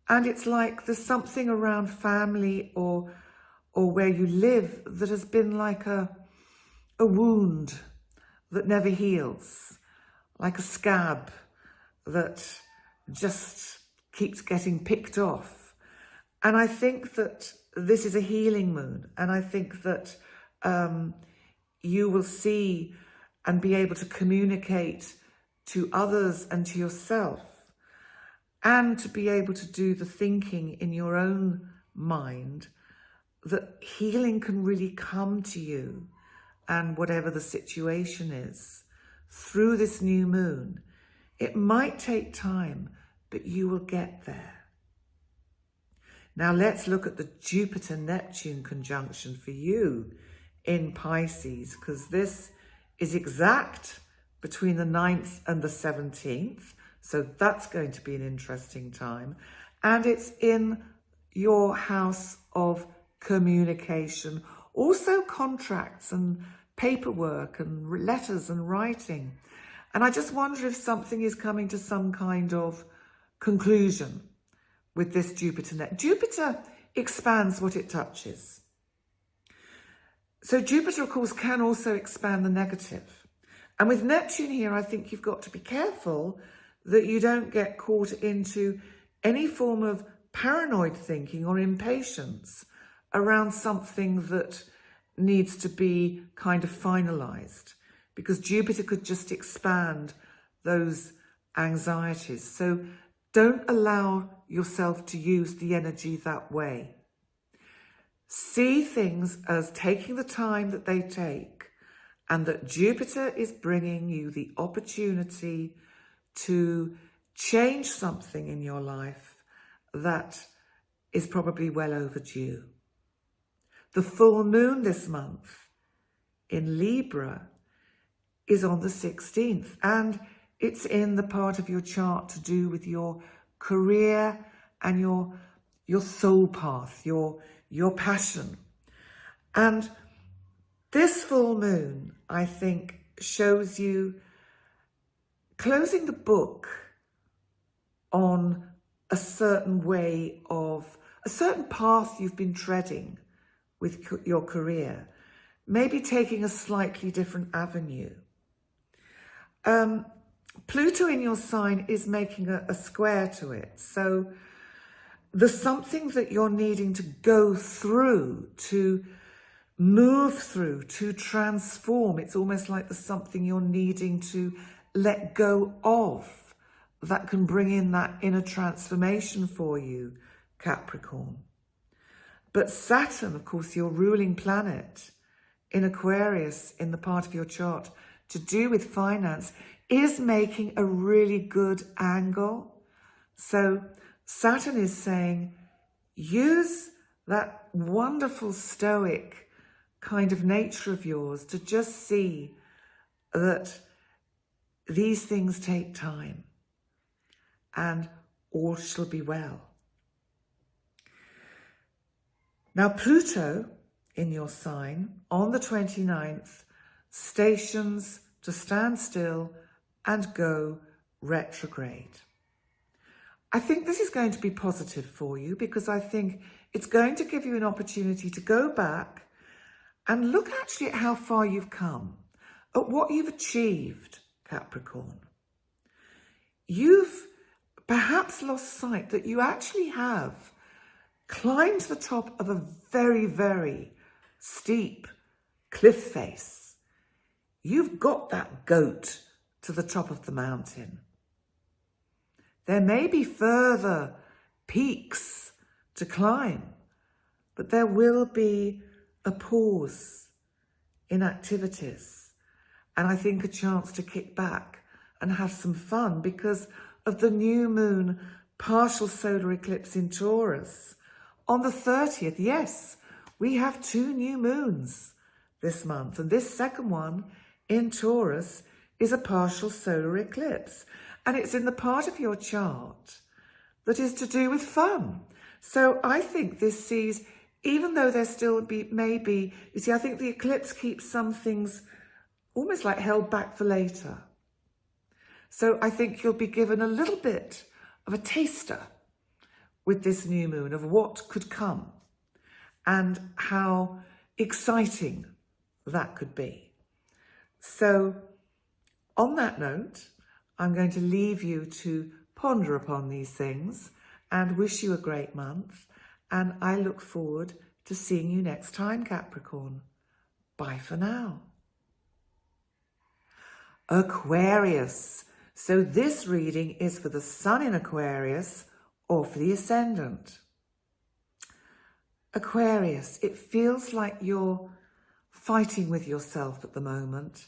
Speaker 1: and it's like there's something around family or where you live that has been like a wound that never heals, like a scab that just keeps getting picked off. And I think that this is a healing moon, and I think that you will see and be able to communicate to others and to yourself, and to be able to do the thinking in your own mind, that healing can really come to you, and whatever the situation is, through this new moon. It might take time, but you will get there. Now let's look at the Jupiter-Neptune conjunction for you in Pisces, because this is exact between the 9th and the 17th. So that's going to be an interesting time. And it's in your house of communication, also contracts and paperwork and letters and writing. And I just wonder if something is coming to some kind of conclusion with this Jupiter. Jupiter expands what it touches. So Jupiter, of course, can also expand the negative. And with Neptune here, I think you've got to be careful that you don't get caught into any form of paranoid thinking or impatience around something that needs to be kind of finalized, because Jupiter could just expand those anxieties. So don't allow yourself to use the energy that way. See things as taking the time that they take, and that Jupiter is bringing you the opportunity to change something in your life that is probably well overdue. The full moon this month in Libra is on the 16th, and it's in the part of your chart to do with your career and your soul path, your passion. And this full moon, I think, shows you closing the book on a certain way of, a certain path you've been treading with your career, maybe taking a slightly different avenue. Pluto in your sign is making a square to it. So there's something that you're needing to go through, to move through, to transform. It's almost like there's something you're needing to let go of that can bring in that inner transformation for you Capricorn. But Saturn, of course, your ruling planet in Aquarius, in the part of your chart to do with finance, is making a really good angle. So Saturn is saying, use that wonderful stoic kind of nature of yours to just see that these things take time and all shall be well. Now, Pluto in your sign on the 29th stations to stand still and go retrograde. I think this is going to be positive for you because I think it's going to give you an opportunity to go back and look actually at how far you've come, at what you've achieved, Capricorn. You've perhaps lost sight that you actually have climbed to the top of a very, very steep cliff face. You've got that goat to the top of the mountain. There may be further peaks to climb, but there will be a pause in activities. And I think a chance to kick back and have some fun because of the new moon partial solar eclipse in Taurus. On the 30th, yes, we have 2 new moons this month. And this second one in Taurus is a partial solar eclipse. And it's in the part of your chart that is to do with fun. So I think this sees, even though there still may be, you see, I think the eclipse keeps some things almost like held back for later. So I think you'll be given a little bit of a taster with this new moon of what could come and how exciting that could be. So on that note, I'm going to leave you to ponder upon these things and wish you a great month. And I look forward to seeing you next time, Capricorn. Bye for now. Aquarius. So this reading is for the Sun in Aquarius or for the Ascendant. Aquarius, it feels like you're fighting with yourself at the moment.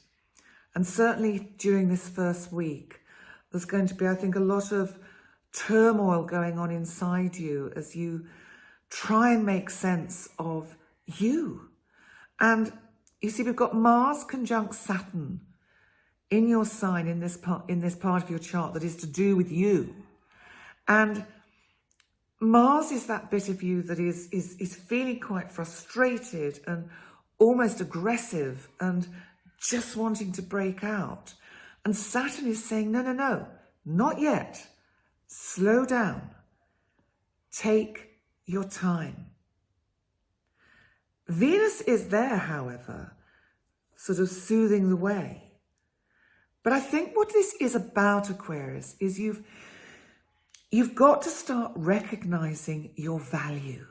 Speaker 1: And certainly during this first week, there's going to be, I think, a lot of turmoil going on inside you as you try and make sense of you. And you see, we've got Mars conjunct Saturn in your sign in this part of your chart that is to do with you. And Mars is that bit of you that is feeling quite frustrated and almost aggressive and just wanting to break out. And Saturn is saying, no, not yet. Slow down. Take your time. Venus is there, however, sort of soothing the way. But I think what this is about, Aquarius, is you've got to start recognizing your value.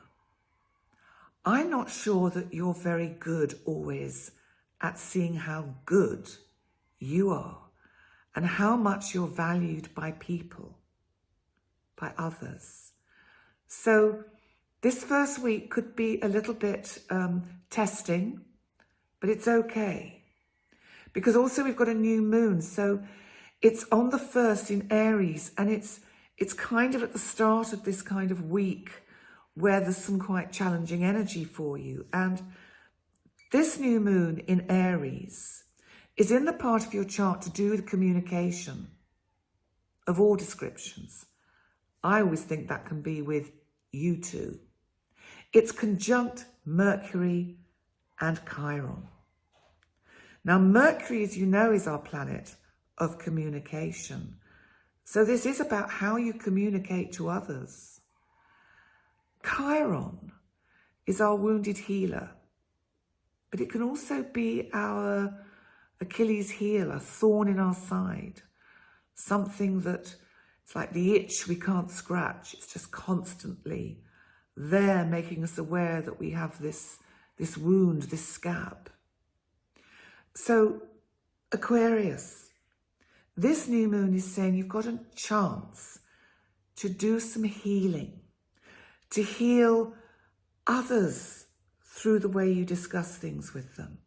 Speaker 1: I'm not sure that you're very good always at seeing how good you are and how much you're valued by people, by others. So this first week could be a little bit testing, but it's okay. Because also we've got a new moon, so it's on the 1st in Aries, and it's kind of at the start of this kind of week where there's some quite challenging energy for you. And this new moon in Aries is in the part of your chart to do with communication of all descriptions. I always think that can be with you two. It's conjunct Mercury and Chiron. Now, Mercury, as you know, is our planet of communication. So this is about how you communicate to others. Chiron is our wounded healer, but it can also be our Achilles heel, a thorn in our side, something that it's like the itch we can't scratch. It's just constantly there, making us aware that we have this wound, this scab. So, Aquarius, this new moon is saying you've got a chance to do some healing, to heal others through the way you discuss things with them,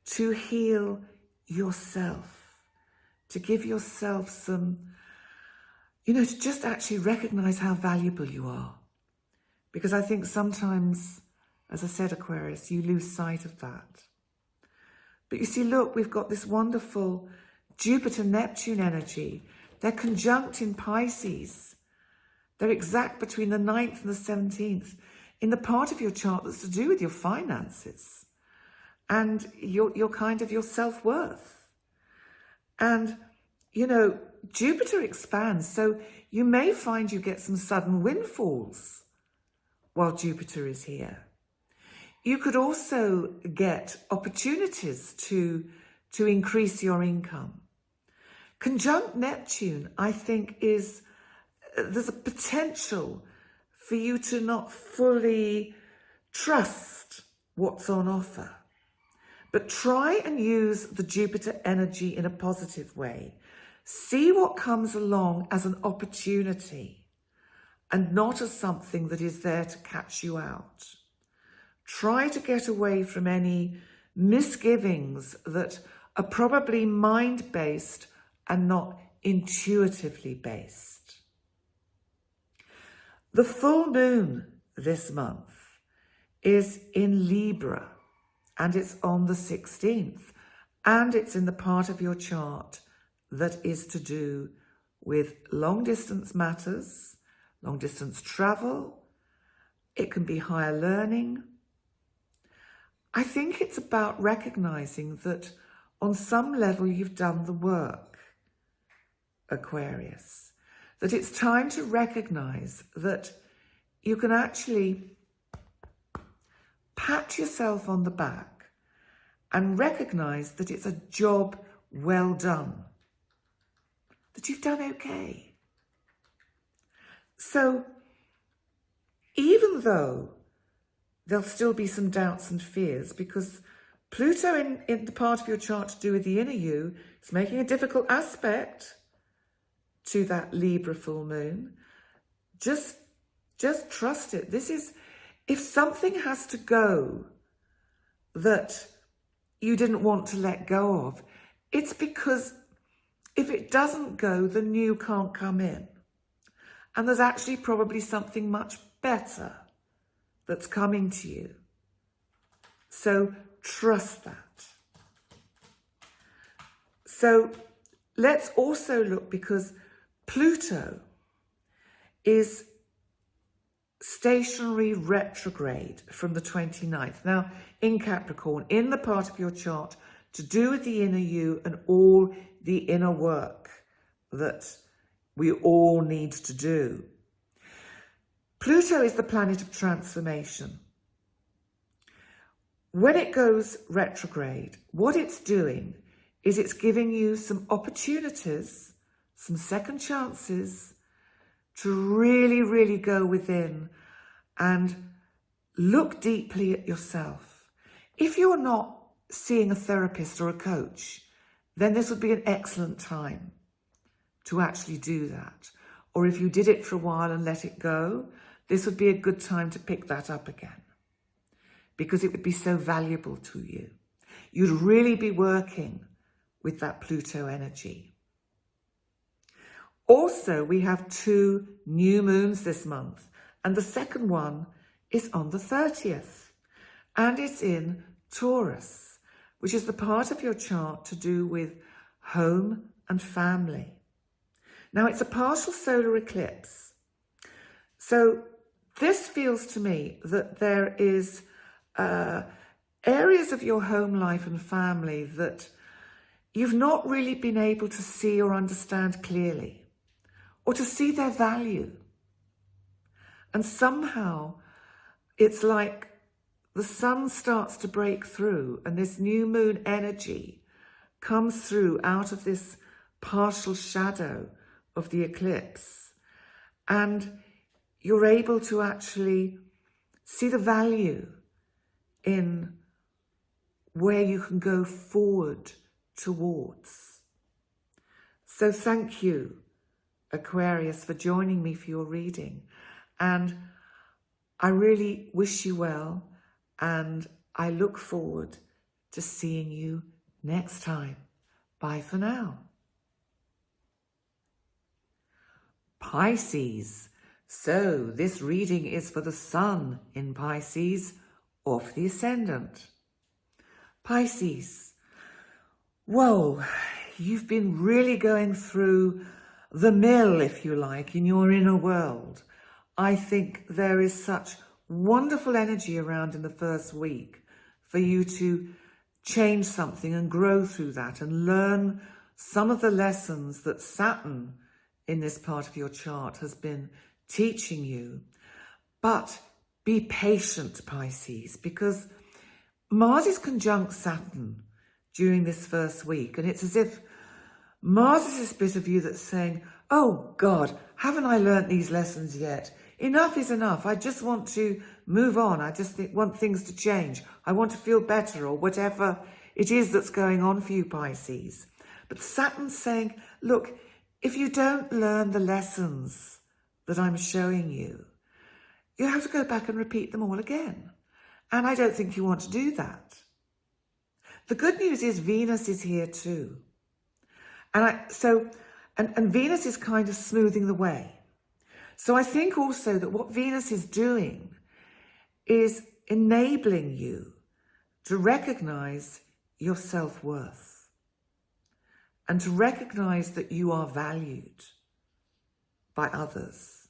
Speaker 1: to heal yourself, to give yourself some, to just actually recognize how valuable you are. Because I think sometimes, as I said, Aquarius, you lose sight of that. But you see, look, we've got this wonderful Jupiter-Neptune energy. They're conjunct in Pisces. They're exact between the 9th and the 17th in the part of your chart that's to do with your finances and your kind of your self-worth. And, Jupiter expands, so you may find you get some sudden windfalls while Jupiter is here. You could also get opportunities to increase your income. Conjunct Neptune, I think, there's a potential for you to not fully trust what's on offer. But try and use the Jupiter energy in a positive way. See what comes along as an opportunity and not as something that is there to catch you out. Try to get away from any misgivings that are probably mind-based and not intuitively based. The full moon this month is in Libra, and it's on the 16th, and it's in the part of your chart that is to do with long-distance matters, long-distance travel. It can be higher learning. I think it's about recognizing that on some level you've done the work, Aquarius, that it's time to recognize that you can actually pat yourself on the back and recognize that it's a job well done, that you've done okay. So even though there'll still be some doubts and fears, because Pluto in the part of your chart to do with the inner you is making a difficult aspect to that Libra full moon, just trust it. This is, if something has to go that you didn't want to let go of, it's because if it doesn't go, the new can't come in. And there's actually probably something much better that's coming to you. So trust that. So let's also look, because Pluto is stationary retrograde from the 29th. Now, in Capricorn, in the part of your chart to do with the inner you and all the inner work that we all need to do. Pluto is the planet of transformation. When it goes retrograde, what it's doing is it's giving you some opportunities, some second chances to really, really go within and look deeply at yourself. If you're not seeing a therapist or a coach, then this would be an excellent time to actually do that. Or if you did it for a while and let it go, this would be a good time to pick that up again, because it would be so valuable to you. You'd really be working with that Pluto energy. Also, we have 2 new moons this month, and the second one is on the 30th, and it's in Taurus, which is the part of your chart to do with home and family. Now, it's a partial solar eclipse. So this feels to me that there is areas of your home life and family that you've not really been able to see or understand clearly, or to see their value. And somehow it's like the sun starts to break through, and this new moon energy comes through out of this partial shadow of the eclipse, and you're able to actually see the value in where you can go forward towards. So thank you, Aquarius, for joining me for your reading. And I really wish you well, and I look forward to seeing you next time. Bye for now. Pisces. So this reading is for the Sun in Pisces or for the Ascendant. Pisces. Whoa, you've been really going through the mill, if you like, in your inner world. I think there is such wonderful energy around in the first week for you to change something and grow through that and learn some of the lessons that Saturn in this part of your chart has been teaching you. But be patient, Pisces, because Mars is conjunct Saturn during this first week, and it's as if Mars is this bit of you that's saying, oh God, haven't I learnt these lessons yet? Enough is enough. I just want to move on. I just want things to change. I want to feel better, or whatever it is that's going on for you, Pisces. But Saturn's saying, look, if you don't learn the lessons that I'm showing you, you have to go back and repeat them all again. And I don't think you want to do that. The good news is Venus is here too. And Venus is kind of smoothing the way. So I think also that what Venus is doing is enabling you to recognize your self-worth and to recognize that you are valued by others,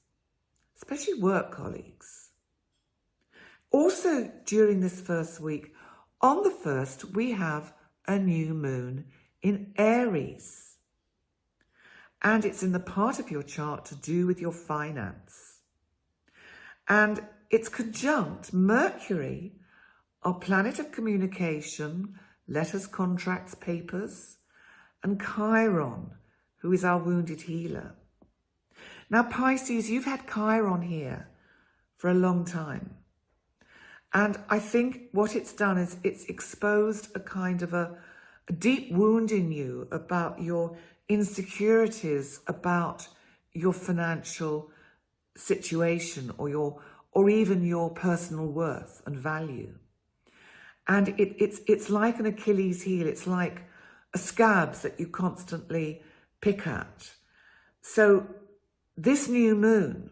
Speaker 1: especially work colleagues. Also, during this first week, on the 1st, we have a new moon in Aries. And it's in the part of your chart to do with your finance. And it's conjunct Mercury, our planet of communication, letters, contracts, papers, and Chiron, who is our wounded healer. Now, Pisces, you've had Chiron here for a long time. And I think what it's done is it's exposed a kind of a deep wound in you about your insecurities about your financial situation or even your personal worth and value. And it's like an Achilles heel. It's like a scab that you constantly pick at. So this new moon,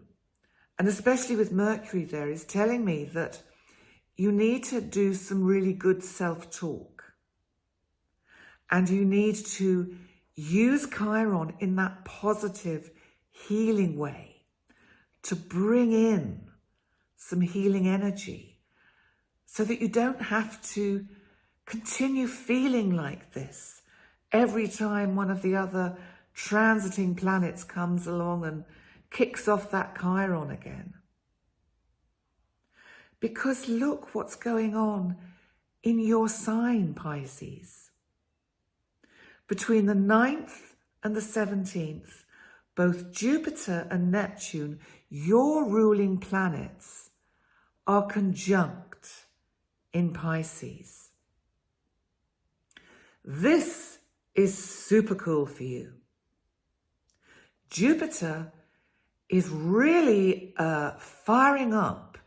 Speaker 1: and especially with Mercury there, is telling me that you need to do some really good self-talk. And you need to use Chiron in that positive, healing way to bring in some healing energy so that you don't have to continue feeling like this every time one of the other transiting planets comes along and kicks off that Chiron again. Because look what's going on in your sign, Pisces. Between the 9th and the 17th, both Jupiter and Neptune, your ruling planets, are conjunct in Pisces. This is super cool for you. Jupiter is really firing up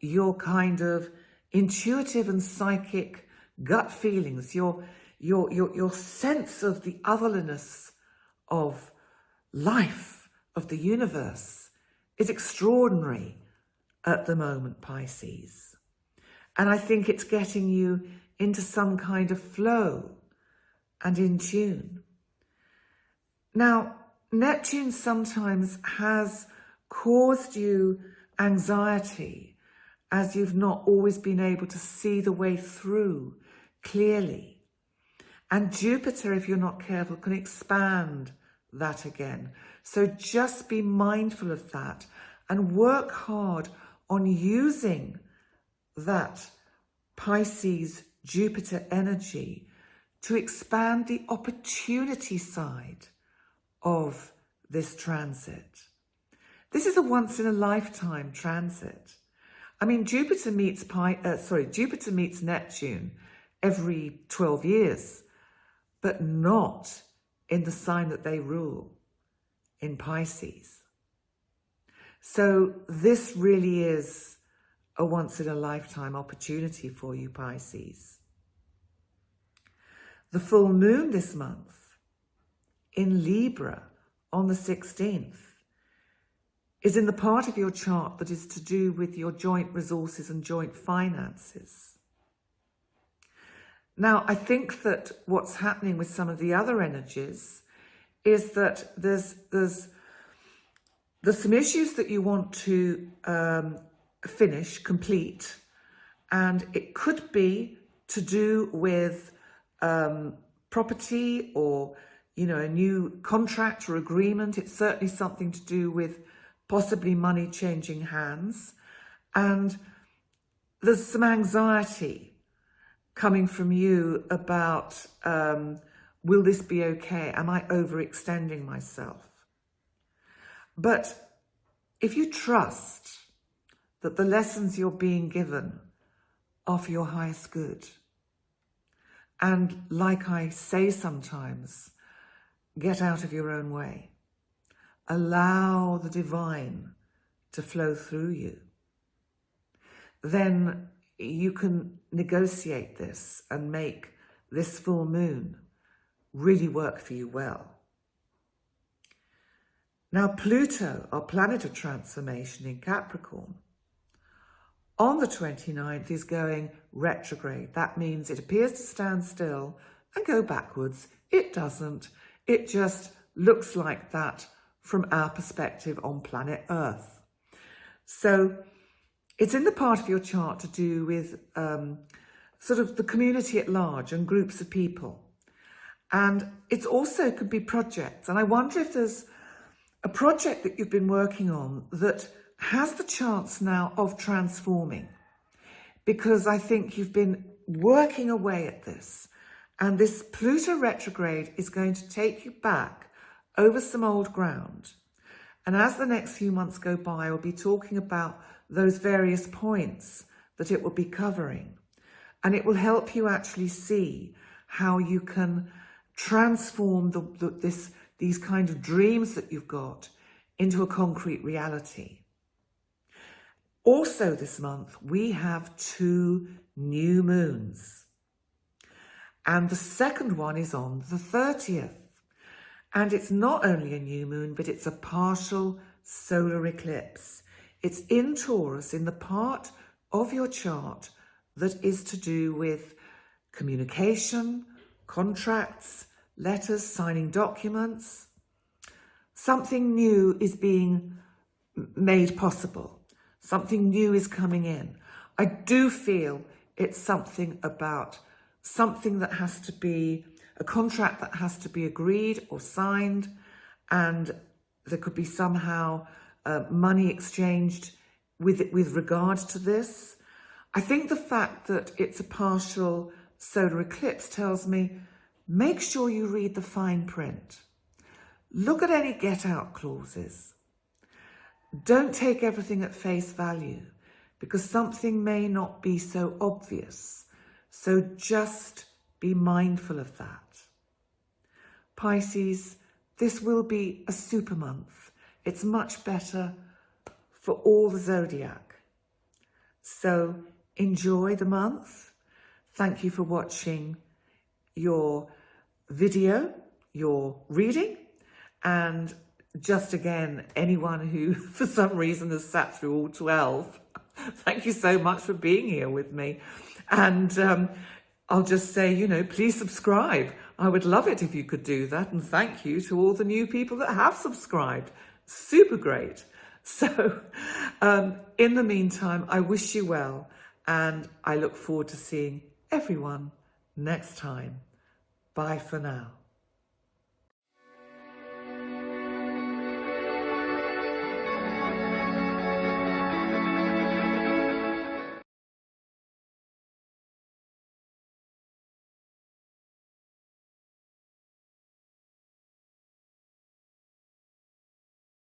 Speaker 1: your kind of intuitive and psychic gut feelings, your sense of the otherliness of life, of the universe, is extraordinary at the moment, Pisces. And I think it's getting you into some kind of flow and in tune. Now, Neptune sometimes has caused you anxiety as you've not always been able to see the way through clearly. And Jupiter, if you're not careful, can expand that again. So just be mindful of that and work hard on using that Pisces Jupiter energy to expand the opportunity side of this transit. This is a once-in-a-lifetime transit. I mean, Jupiter meets Neptune every 12 years, but not in the sign that they rule, in Pisces. So this really is a once-in-a-lifetime opportunity for you, Pisces. The full moon this month in Libra on the 16th is in the part of your chart that is to do with your joint resources and joint finances. Now, I think that what's happening with some of the other energies is that there's some issues that you want to complete, and it could be to do with property or, you know, a new contract or agreement. It's certainly something to do with possibly money changing hands. And there's some anxiety coming from you about, will this be okay? Am I overextending myself? But if you trust that the lessons you're being given are for your highest good, and like I say sometimes, get out of your own way. Allow the divine to flow through you. Then you can negotiate this and make this full moon really work for you well. Now, Pluto, our planet of transformation in Capricorn, on the 29th is going retrograde. That means it appears to stand still and go backwards. It doesn't. It just looks like that from our perspective on planet Earth. So it's in the part of your chart to do with sort of the community at large and groups of people. And it also could be projects. And I wonder if there's a project that you've been working on that has the chance now of transforming, because I think you've been working away at this, and this Pluto retrograde is going to take you back over some old ground. And as the next few months go by, I'll be talking about those various points that it will be covering, and it will help you actually see how you can transform these kind of dreams that you've got into a concrete reality. Also this month, we have 2 new moons. And the second one is on the 30th. And it's not only a new moon, but it's a partial solar eclipse. It's in Taurus, in the part of your chart that is to do with communication, contracts, letters, signing documents. Something new is being made possible. Something new is coming in. I do feel it's something about something that has to be, a contract that has to be agreed or signed, and there could be somehow money exchanged with regard to this. I think the fact that it's a partial solar eclipse tells me, make sure you read the fine print. Look at any get out clauses. Don't take everything at face value, because something may not be so obvious. So just be mindful of that. Pisces, this will be a super month. It's much better for all the zodiac. So enjoy the month. Thank you for watching your video, your reading, and just again, anyone who for some reason has sat through all 12, thank you so much for being here with me. And I'll just say, you know, please subscribe. I would love it if you could do that. And thank you to all the new people that have subscribed. Super great. So in the meantime, I wish you well, and I look forward to seeing everyone next time. Bye for now.